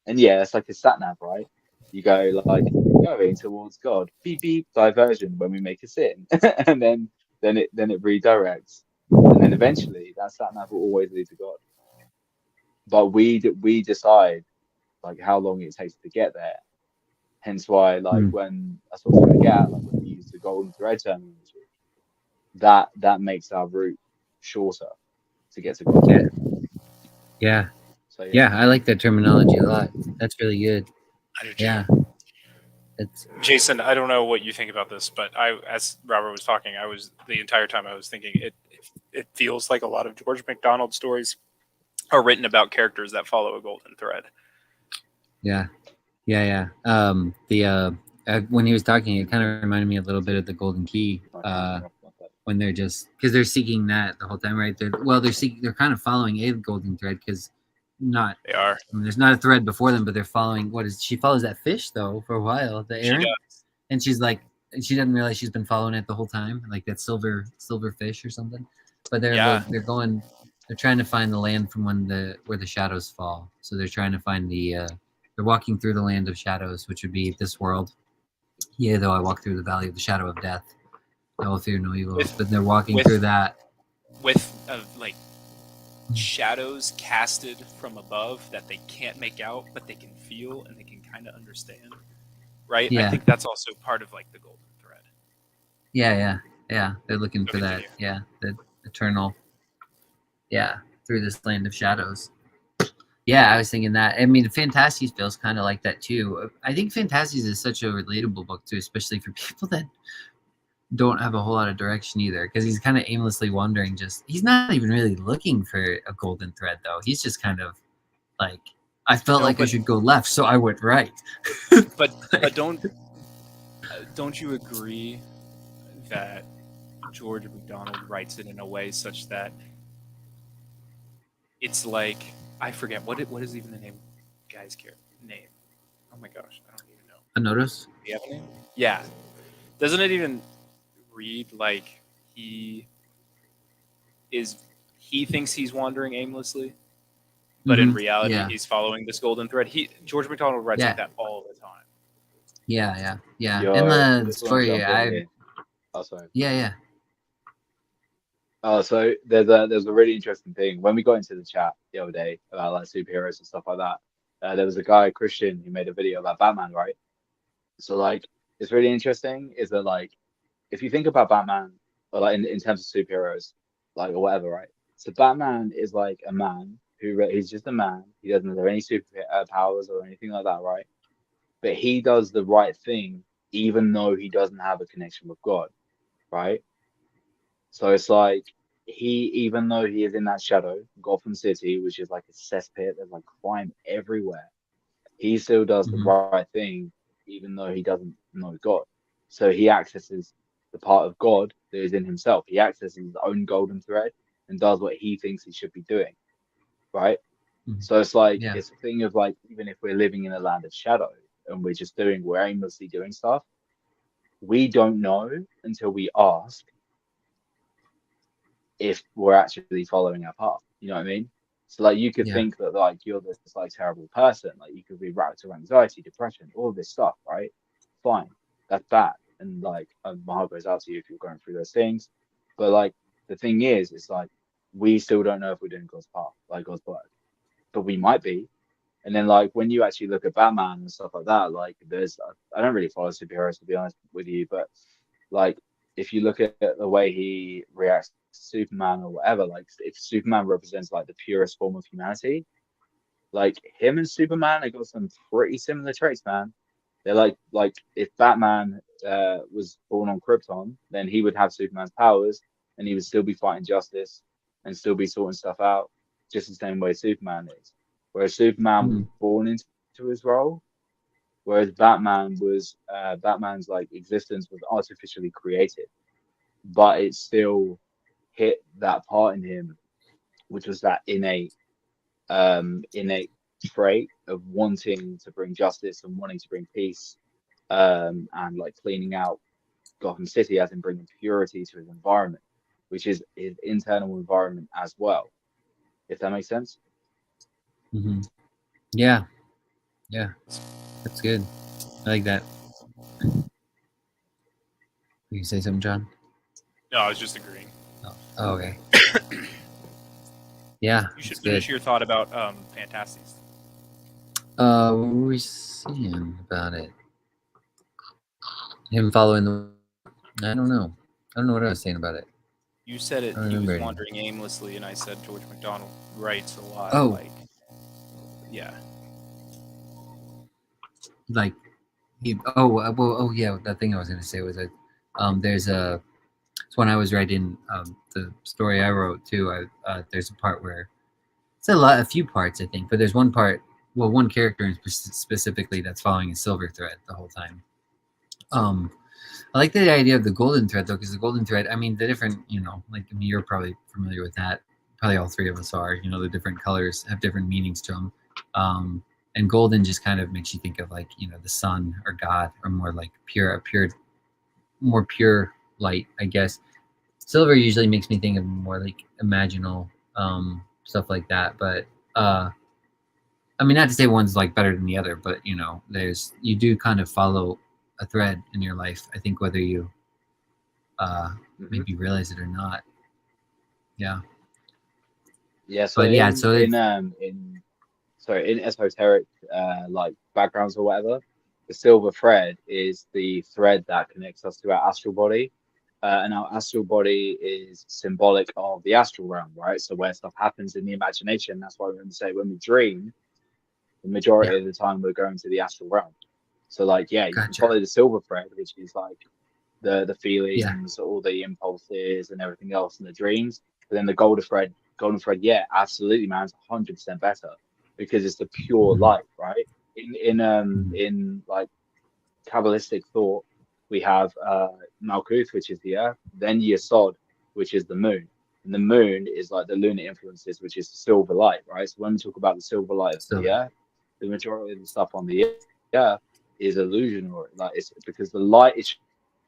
And yeah, it's like a sat nav, right? You go like going towards God, beep beep, diversion when we make a sin, and then it redirects, and then eventually that sat nav will always lead to God. But we decide like how long it takes to get there. Hence why like when that's what I was going to get at, like when we use the golden thread terminology, that makes our route shorter to get to God. Yeah. Yeah. So Yeah, I like that terminology a lot. That's really good. I do too. Yeah. It's Jason, I don't know what you think about this, but as Robert was talking, I was the entire time I was thinking it feels like a lot of George MacDonald stories are written about characters that follow a golden thread. yeah. Yeah, yeah. When he was talking, it kind of reminded me a little bit of the Golden Key. When they're just because they're seeking that the whole time, right? They're kind of following a golden thread because They are. I mean, there's not a thread before them, but they're following she follows that fish though for a while, the errant, and she's like she doesn't realize she's been following it the whole time, like that silver fish or something. But they're trying to find the land from where the shadows fall. So they're trying to find they're walking through the land of shadows, which would be this world. Yea, though I walk through the valley of the shadow of death, I will fear no evils. But they're walking through that with like shadows casted from above that they can't make out, but they can feel and they can kind of understand. Right? Yeah. I think that's also part of like the golden thread. Yeah. They're looking for that. Yeah, the eternal. Yeah, through this land of shadows. Yeah, I was thinking that. I mean, Fantasties feels kind of like that too. I think Fantasties is such a relatable book too, especially for people that don't have a whole lot of direction either, because he's kind of aimlessly wandering. He's not even really looking for a golden thread though. He's just kind of like, I felt I should go left, so I went right. but don't you agree that George MacDonald writes it in a way such that it's like, I forget what is even the name guy's name. Oh my gosh, I don't even know. A notice? Do you have a name? Yeah. Doesn't it even read like he thinks he's wandering aimlessly, but in reality he's following this golden thread? George MacDonald writes like that all the time. Yeah. Yo, in the story, sorry. Yeah. Oh, so there's a really interesting thing. When we got into the chat the other day about like superheroes and stuff like that, there was a guy, Christian, who made a video about Batman, right? So like, it's really interesting is that like, if you think about Batman, or like in terms of superheroes, like or whatever, right? So Batman is like a man he's just a man. He doesn't have any super powers or anything like that, right? But he does the right thing, even though he doesn't have a connection with God, right? So it's like even though he is in that shadow, Gotham City, which is like a cesspit, there's like crime everywhere. He still does the right thing, even though he doesn't know God. So he accesses the part of God that is in himself. He accesses his own golden thread and does what he thinks he should be doing, right? So it's like it's a thing of like, even if we're living in a land of shadow and we're aimlessly doing stuff, we don't know until we ask if we're actually following our path. You know what I mean? So like you could think that like you're this like terrible person, like you could be racked with anxiety, depression, all this stuff, right? Fine, that's bad, and like my heart goes out to you if you're going through those things. But like the thing is, it's like we still don't know if we're doing God's path, like God's work, but we might be. And then like when you actually look at Batman and stuff like that, like I don't really follow superheroes to be honest with you, but like if you look at the way he reacts to Superman or whatever, like if Superman represents like the purest form of humanity, like him and Superman have got some pretty similar traits, man. They're like if Batman was born on Krypton, then he would have Superman's powers and he would still be fighting justice and still be sorting stuff out, just the same way Superman is. Whereas Superman was born into his role, whereas Batman's like existence was artificially created, but it still hit that part in him, which was that innate trait of wanting to bring justice and wanting to bring peace, and like cleaning out Gotham City, as in bringing purity to his environment, which is his internal environment as well. If that makes sense. Mm-hmm. Yeah, that's good. I like that. You say something, John? No, I was just agreeing. Oh, okay. Yeah, You should it's finish good. your thought about Fantasties. What were we saying about it? Him following the. I don't know. I don't know what I was saying about it. You said it. I don't He was remember wandering aimlessly, and I said George MacDonald writes a lot. Oh. Like, yeah. Like, yeah. The thing I was gonna say was that there's it's when I was writing the story I wrote too. There's a part where it's a few parts I think, but there's one part. Well, one character in specifically that's following a silver thread the whole time. I like the idea of the golden thread though, because the golden thread, I mean, the different, like, I mean, you're probably familiar with that. Probably all three of us are. The different colors have different meanings to them. And golden just kind of makes you think of like, the sun or God, or more like more pure light, I guess. Silver usually makes me think of more like imaginal stuff like that. But I mean, not to say one's like better than the other, but you do kind of follow a thread in your life. I think whether you maybe realize it or not. Yeah. Yeah. So But in esoteric like backgrounds or whatever, the silver thread is the thread that connects us to our astral body. And our astral body is symbolic of the astral realm, right? So where stuff happens in the imagination, that's why we're going to say when we dream, the majority of the time we're going to the astral realm. So like, yeah, you can follow the silver thread, which is like the feelings, all the impulses and everything else in the dreams. But then the golden thread, yeah, absolutely, man, it's 100% better because it's the pure light, right? In like Kabbalistic thought, we have Malkuth, which is the earth, then Yesod, which is the moon. And the moon is like the lunar influences, which is the silver light, right? So when we talk about the silver light of the earth, the majority of the stuff on the earth is illusionary. Like, it's because the light is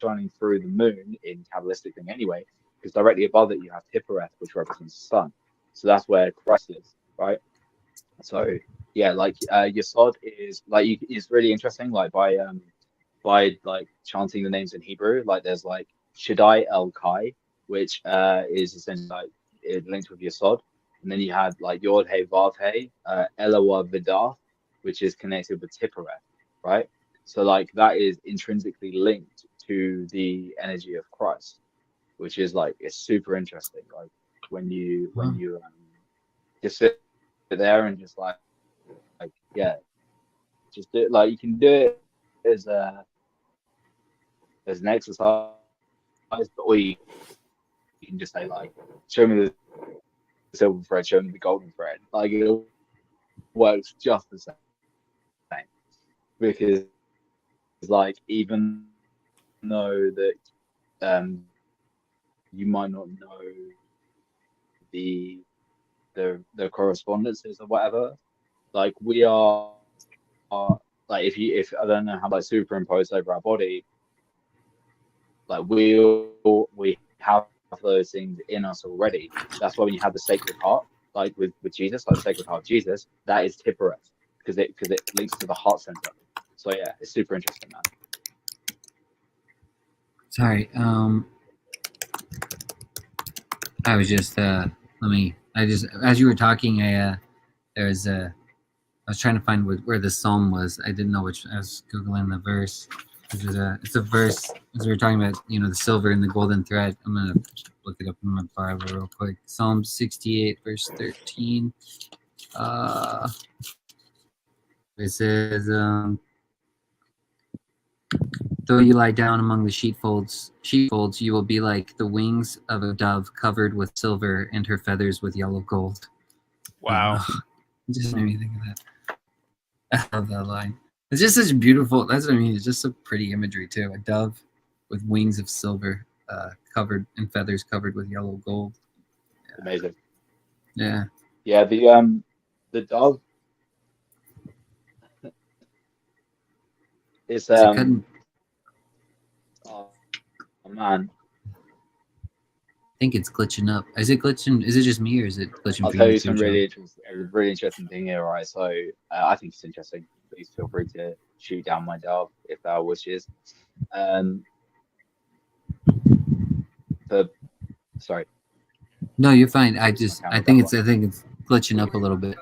shining through the moon in Kabbalistic thing anyway, because directly above it you have Tiphareth, which represents the sun. So that's where Christ is, right? So yeah, like Yesod is like it's really interesting, like by like chanting the names in Hebrew. Like there's like Shaddai El Kai, which is essentially like it linked with Yesod, and then you had like Yod He Vav He, Eloah Vidath, which is connected with Tiphareth, right? So like that is intrinsically linked to the energy of Christ, which is like it's super interesting. Like when you just sit there and just like yeah, just do it. Like you can do it as an exercise, or you can just say like, show me the silver thread, show me the golden thread. Like it works just the same because like even though that you might not know the correspondences or whatever, like we are like if I don't know how like superimposed over our body, like we have those things in us already. That's why when you have the Sacred Heart, like with Jesus, like the Sacred Heart of Jesus, that is Tiphareth because it links to the heart center. So yeah, it's super interesting, man. Sorry, I was just as you were talking, I was trying to find where the psalm was. I didn't know which. I was googling the verse. It's a verse as we were talking about, the silver and the golden thread. I'm gonna look it up in my Bible real quick. Psalm 68, verse 13. It says, "Though you lie down among the sheepfolds, you will be like the wings of a dove covered with silver, and her feathers with yellow gold." Wow. It just made me think of that. I love that line. It's just such beautiful. That's what I mean. It's just so pretty imagery too. A dove with wings of silver, covered and feathers covered with yellow gold. Amazing. Yeah. Yeah, the dove is Is it cutting? oh man, I think it's glitching up. Is it glitching? Is it just me, or is it glitching I'll for tell you you too, some John? really interesting thing here, right? So I think it's interesting. Please feel free to shoot down my dove if thou wishes. Um, for sorry, No, you're fine. I switch my I camera back think on. it's glitching up a little bit.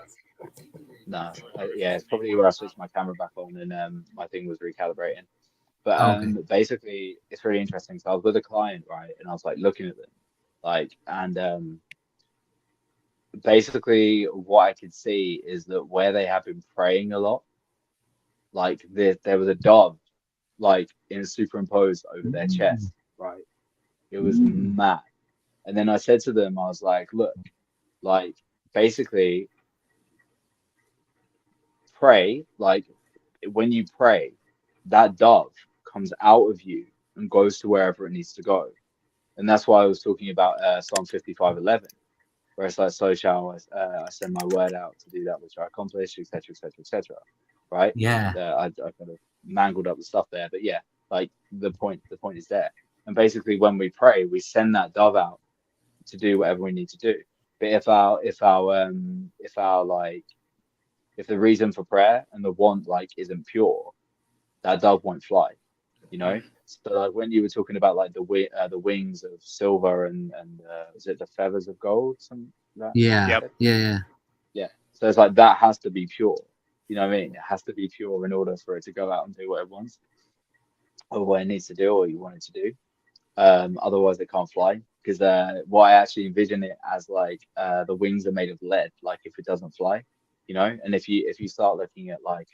No, yeah, it's probably where I switched my camera back on and my thing was recalibrating. But Oh, okay. basically, it's really interesting. So I was with a client, right, and I was like looking at them, like, and basically what I could see is that where they have been praying a lot, like there was a dove, like superimposed over their chest, right? It was mad. And then I said to them, I was like, look, like basically pray, like when you pray, that dove comes out of you and goes to wherever it needs to go. And that's why I was talking about Psalm 55:11, where it's like, so shall I send my word out to do that which I accomplish, etc., etc., etc. Right? Yeah. I kind of mangled up the stuff there, but yeah, like the point is there. And basically, when we pray, we send that dove out to do whatever we need to do. But if the reason for prayer and the want like isn't pure, that dove won't fly. You know. So like when you were talking about like the wings of silver and is it the feathers of gold? Something like that. Yeah. Yep. Yeah. Yeah. So it's like that has to be pure. You know what I mean? It has to be pure in order for it to go out and do what it wants or what it needs to do or you want it to do. Otherwise it can't fly. Because what I actually envision it as like the wings are made of lead, like if it doesn't fly, you know, and if you start looking at like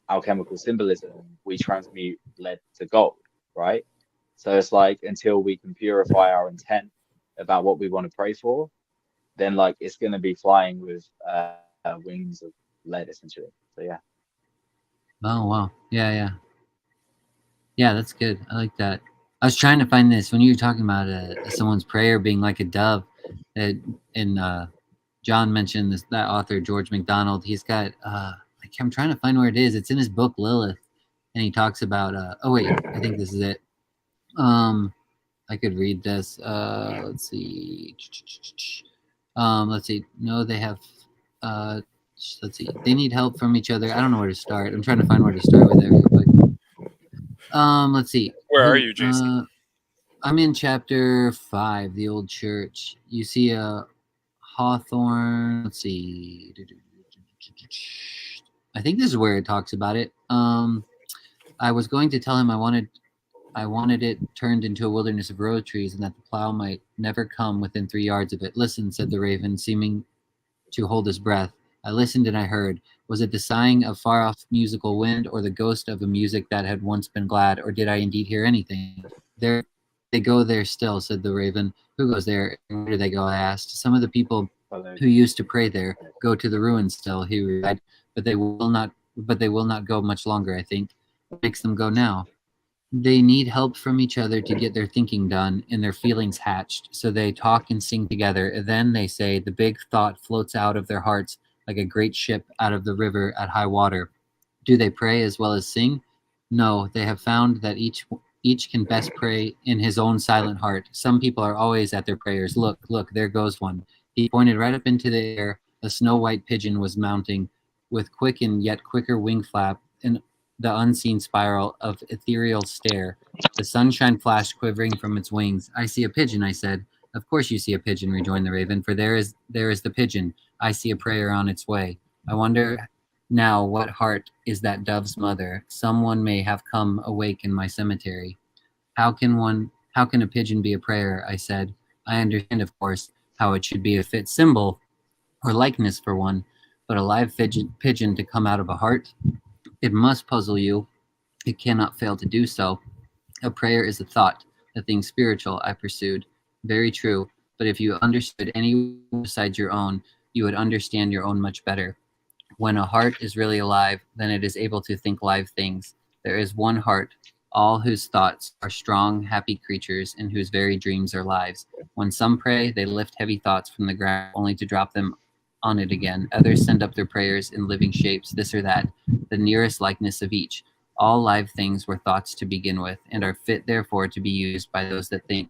alchemical symbolism, we transmute lead to gold, right? So it's like until we can purify our intent about what we want to pray for, then like it's going to be flying with wings of lead essentially. So yeah. Oh wow. Yeah. Yeah, that's good. I like that. I was trying to find this when you were talking about someone's prayer being like a dove. And John mentioned that author George MacDonald. He's got like I'm trying to find where it is. It's in his book Lilith, and he talks about. Oh wait, I think this is it. I could read this. Let's see. Let's see. No, they have. Let's see. They need help from each other. I don't know where to start. I'm trying to find where to start with it real quick. Let's see. Where are you, Jason? I'm in chapter 5, the old church. You see a hawthorn. Let's see. I think this is where it talks about it. I was going to tell him I wanted it turned into a wilderness of rose trees, and that the plow might never come within 3 yards of it. Listen, said the raven, seeming to hold his breath. I listened and I heard. Was it the sighing of far-off musical wind, or the ghost of a music that had once been glad, or did I indeed hear anything? There they go there still, said the raven. Who goes there, and where do they go? I asked. Some of the people who used to pray there go to the ruins still, he replied, but they will not go much longer, I think. What makes them go now? They need help from each other to get their thinking done and their feelings hatched, so they talk and sing together. Then, they say, the big thought floats out of their hearts like a great ship out of the river at high water. Do they pray as well as sing? No, they have found that each can best pray in his own silent heart. Some people are always at their prayers. Look, there goes one. He pointed right up into the air. A snow-white pigeon was mounting, with quick and yet quicker wing flap, and the unseen spiral of ethereal stare. The sunshine flashed quivering from its wings. I see a pigeon, I said. Of course you see a pigeon, rejoined the raven, for there is the pigeon. I see a prayer on its way. I wonder Now, what heart is that dove's mother? Someone may have come awake in my cemetery. How can a pigeon be a prayer? I said. I understand, of course, how it should be a fit symbol or likeness for one, but a live pigeon to come out of a heart? It must puzzle you. It cannot fail to do so. A prayer is a thought, a thing spiritual, I pursued. Very true, but if you understood any besides your own, you would understand your own much better. When a heart is really alive, then it is able to think live things. There is one heart, all whose thoughts are strong, happy creatures, and whose very dreams are lives. When some pray, they lift heavy thoughts from the ground only to drop them on it again. Others send up their prayers in living shapes, this or that, the nearest likeness of each. All live things were thoughts to begin with, and are fit therefore to be used by those that think.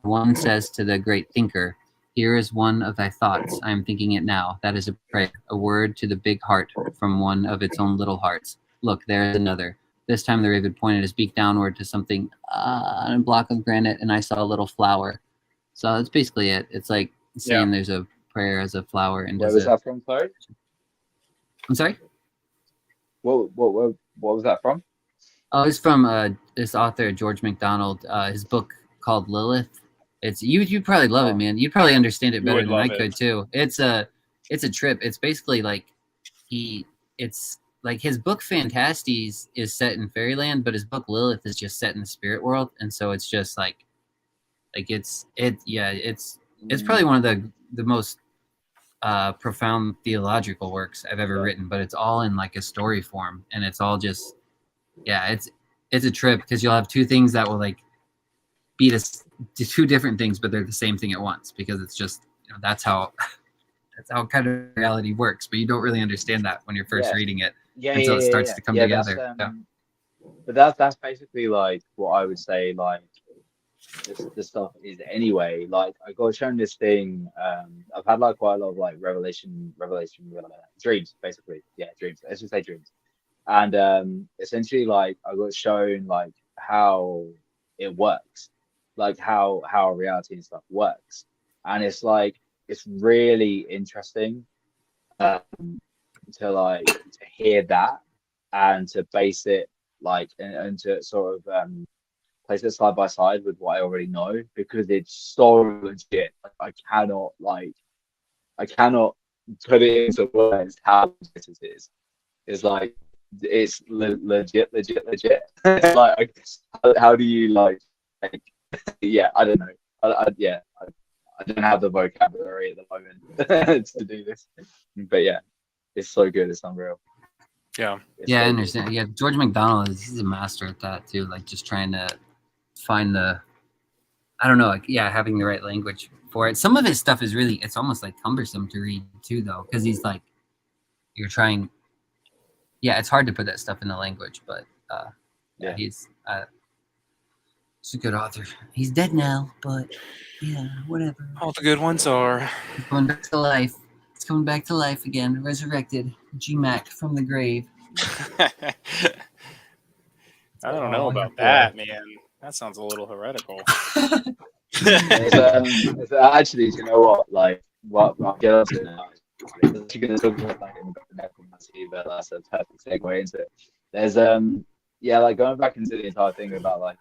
One says to the great thinker, here is one of thy thoughts. I am thinking it now. That is a prayer, a word to the big heart from one of its own little hearts. Look, there is another. This time the raven pointed his beak downward to something on a block of granite, and I saw a little flower. So that's basically it. It's like saying there's a prayer as a flower. And where was that from, sorry? I'm sorry? What was that from? Oh, it's from this author, George MacDonald. His book called Lilith. It's you'd probably love it, man. You'd probably understand it better than I could too. It's a trip. It's basically like it's like his book Phantastes is set in fairyland, but his book Lilith is just set in the spirit world, and so it's just like it's probably one of the most profound theological works I've ever written, but it's all in like a story form, and it's all just it's a trip because you'll have two things that will like be two different things, but they're the same thing at once, because it's just that's how kind of reality works, but you don't really understand that when you're first reading it until it starts to come together. But that's basically like what I would say like this stuff is anyway. Like I got shown this thing. I've had like quite a lot of like revelation dreams, basically. Yeah, dreams. Let's just say dreams. And essentially like I got shown like how it works, like how reality and stuff works, and it's really interesting to hear that and to base it like and to sort of place it side by side with what I already know, because it's so legit. I cannot put it into words how legit it is. It's like it's legit. Like, how do you like yeah, I don't know. I don't have the vocabulary at the moment to do this, but yeah, it's so good. It's unreal. Yeah, I understand. Yeah, George MacDonald he's a master at that too. Like just trying to find having the right language for it. Some of his stuff is really, it's almost like cumbersome to read too, though, because he's like, you're trying. Yeah, it's hard to put that stuff in the language, but he's a good author. He's dead now, but yeah, whatever. all the good ones are. He's going back to life. It's coming back to life again, resurrected. G-Mac from the grave. I don't know about that, man. That sounds a little heretical. Actually, do you know what? Like, what I'll get onto it now. You're going to talk about like in the necromancy, but that's a perfect segue into it. There's like going back into the entire thing about like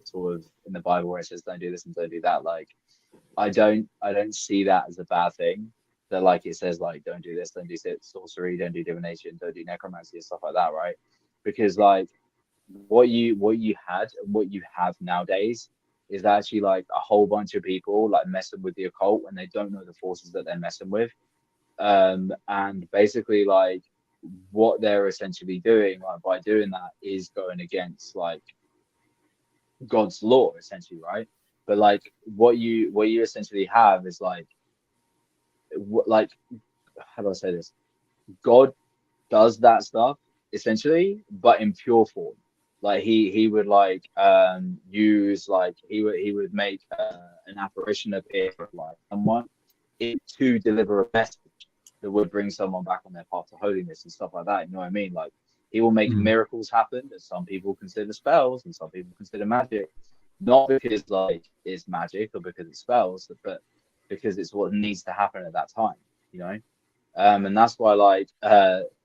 sort of in the Bible where it says don't do this and don't do that. Like, I don't see that as a bad thing. That like it says like don't do this, don't do sorcery, don't do divination, don't do necromancy and stuff like that, right? Because like what you had and what you have nowadays is actually like a whole bunch of people like messing with the occult when they don't know the forces that they're messing with, and basically like what they're essentially doing like by doing that is going against like God's law essentially, right? But like what you essentially have is like how do I say this? God does that stuff essentially, but in pure form. Like he would like use like he would make an apparition appear for like someone to deliver a message that would bring someone back on their path to holiness and stuff like that. You know what I mean? Like he will make miracles happen that some people consider spells and some people consider magic, not because like it's magic or because it's spells, but because it's what needs to happen at that time, you know. And that's why like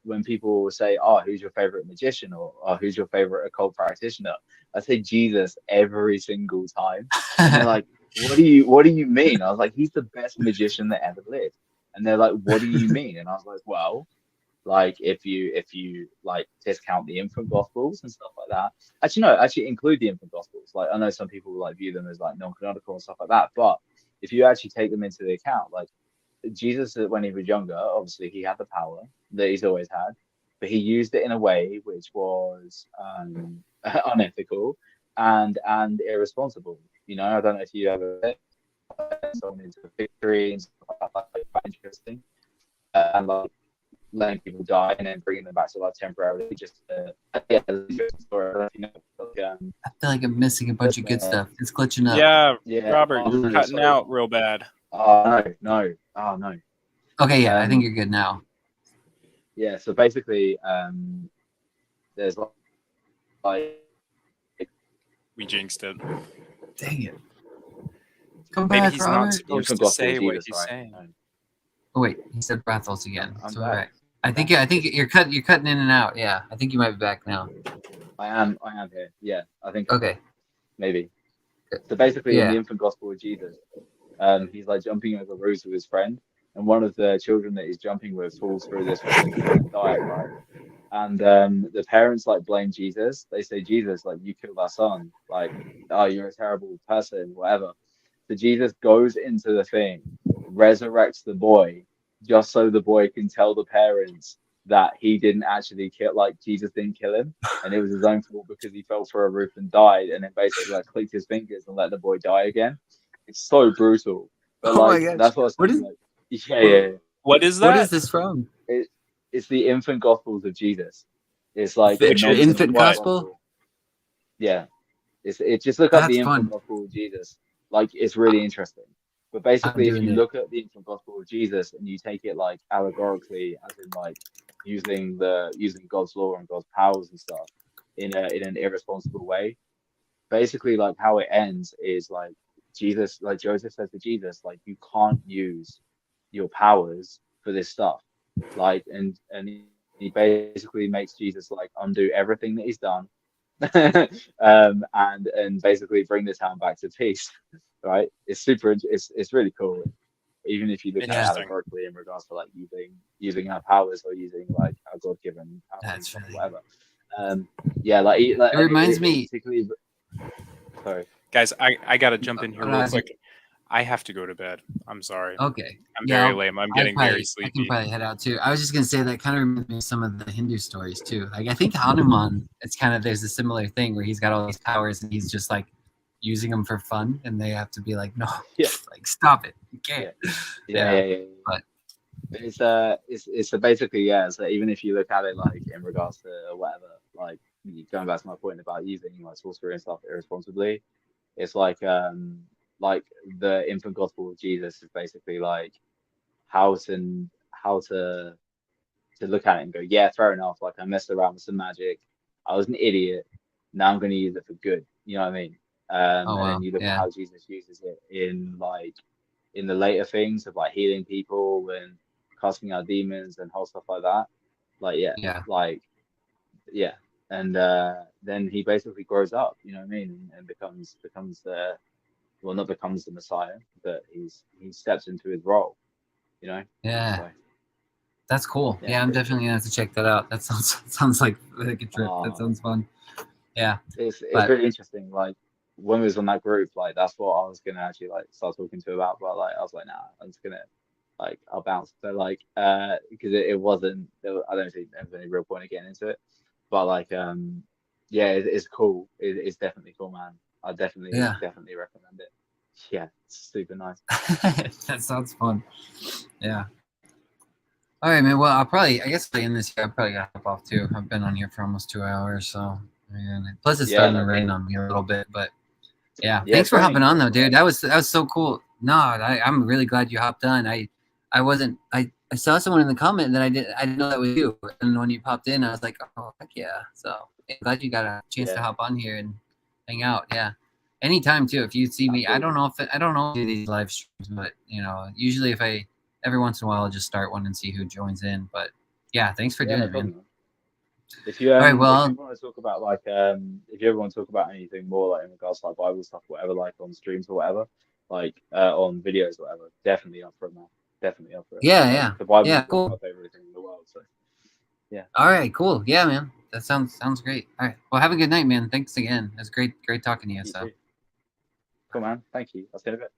when people say, "Oh, who's your favorite magician?" or "Who's your favorite occult practitioner?" I say Jesus every single time, and they're like, "What do you mean?" I was like, "He's the best magician that ever lived." And they're like, "What do you mean?" And I was like, "Well, like if you like discount the infant gospels and stuff like that, actually no, actually include the infant gospels. Like I know some people like view them as like non-canonical and stuff like that, but if you actually take them into the account, like Jesus, when he was younger, obviously he had the power that he's always had, but he used it in a way which was unethical and irresponsible. You know, I don't know if you ever someone into victory and stuff like that, like, quite interesting, and like letting people die and then bringing them back to life temporarily. Just yeah, story. You know, like, I feel like I'm missing a bunch of good stuff. It's glitching up. Yeah, yeah, Robert, oh, you're no, cutting sorry. out real bad. Oh no, oh no. Okay, yeah, I think you're good now. Yeah, so basically, there's like We jinxed it. Dang it. Come Maybe back, he's not Robert. supposed infant to gospel say of what Jesus, he's right? saying. Oh wait, he said Brathos again. I'm So back. we're back. I think you're cutting in and out. Yeah, I think you might be back now. I am here. Yeah, I think I'm Okay. back. Maybe. So basically, in Yeah. the infant gospel of Jesus, he's like jumping over roofs with his friend, and one of the children that he's jumping with falls through this thing and like die, right? And the parents like blame Jesus. They say, Jesus, like you killed our son, like, oh, you're a terrible person, whatever. So Jesus goes into the thing, resurrects the boy, just so the boy can tell the parents that he didn't actually kill, like Jesus didn't kill him, and it was his own fault because he fell through a roof and died, and then basically like clicked his fingers and let the boy die again. It's so brutal, but Oh my like gosh. that's what I was What saying. is- Like, yeah. What is that? What is this from? It's the infant gospels of Jesus. It's like The a Which is infant non-canonical what? gospel? Yeah, it's just look up That's the infant fun. gospel of Jesus. Like it's really interesting. But I'm basically, if doing you it. look at the infant gospel of Jesus and you take it like allegorically, as in like using God's law and God's powers and stuff in an irresponsible way, basically like how it ends is like Jesus, like Joseph says to Jesus, like you can't use your powers for this stuff, like and he basically makes Jesus like undo everything that he's done, and basically bring the town back to peace. Right? It's super. It's really cool. Even if you look at it Interesting. allegorically in regards to like using our powers or using like our God given powers and That's stuff or really. whatever. Yeah, like It reminds me. particularly. Sorry. Guys, I gotta jump in here Oh, real no, quick. I have to go to bed. I'm sorry. Okay. I'm Yeah, very lame. I'm getting very I can sleepy. probably head out too. I was just gonna say that kind of reminds me of some of the Hindu stories too. Like I think Hanuman, it's kind of there's a similar thing where he's got all these powers and he's just like using them for fun, and they have to be like, no, Yeah. like stop it, you can't. Yeah. But It's basically, yeah. So even if you look at it like in regards to whatever, like going back to my point about using like sorcery and stuff irresponsibly, it's like the infant gospel of Jesus is basically like how to look at it and go, yeah, fair enough. Like I messed around with some magic, I was an idiot. Now I'm going to use it for good. You know what I mean? oh And wow, then you look at yeah, how Jesus uses it in the later things of like healing people and casting out demons and whole stuff like that. Like yeah, yeah, and then he basically grows up. You know what I mean? And becomes the well, not becomes the Messiah, but he steps into his role. You know? yeah. So That's cool. yeah, Yeah, I'm pretty definitely cool. gonna have to check that out. That sounds like a trip. That sounds fun. Yeah, It's but really interesting. Like when we was on that group, like that's what I was gonna actually like start talking to about. But like I was like, nah, I'm just gonna like I'll bounce. So like because it wasn't. I don't think there was any real point of getting into it. But like yeah, it's cool. It's definitely cool, man. I definitely yeah, recommend it. Yeah, it's super nice. that sounds fun. Yeah. All right, man. Well, I guess I'll end this here. I probably gotta hop off too. I've been on here for almost 2 hours, so and plus it's Yeah, starting no to rain problem. on me a little bit. But yeah, Yeah, thanks it's for hopping raining on though, here, dude. That was so cool. No, I'm really glad you hopped on. I wasn't I saw someone in the comment that I didn't know that was you, and when you popped in, I was like, oh heck yeah. So yeah, glad you got a chance to Yeah, hop on here and hang out. Yeah. Anytime too. If you see me, I absolutely. don't know if I don't know do these live streams, but usually if I every once in a while I'll just start one and see who joins in. But Yeah, thanks for doing no it, man. problem. If you All right, if well, you want to talk about like if you ever want to talk about anything more like in regards to like Bible stuff, whatever, like on streams or whatever, like on videos or whatever, definitely up for it, man. Definitely up for it. yeah, Like, yeah, the Bible yeah, is cool. my favorite thing in the world. So yeah. All right, cool. Yeah, man. That sounds great. All right. Well, have a good night, man. Thanks again. It's great talking to you. You So. too. Cool, man. Thank you. I'll see you in a bit.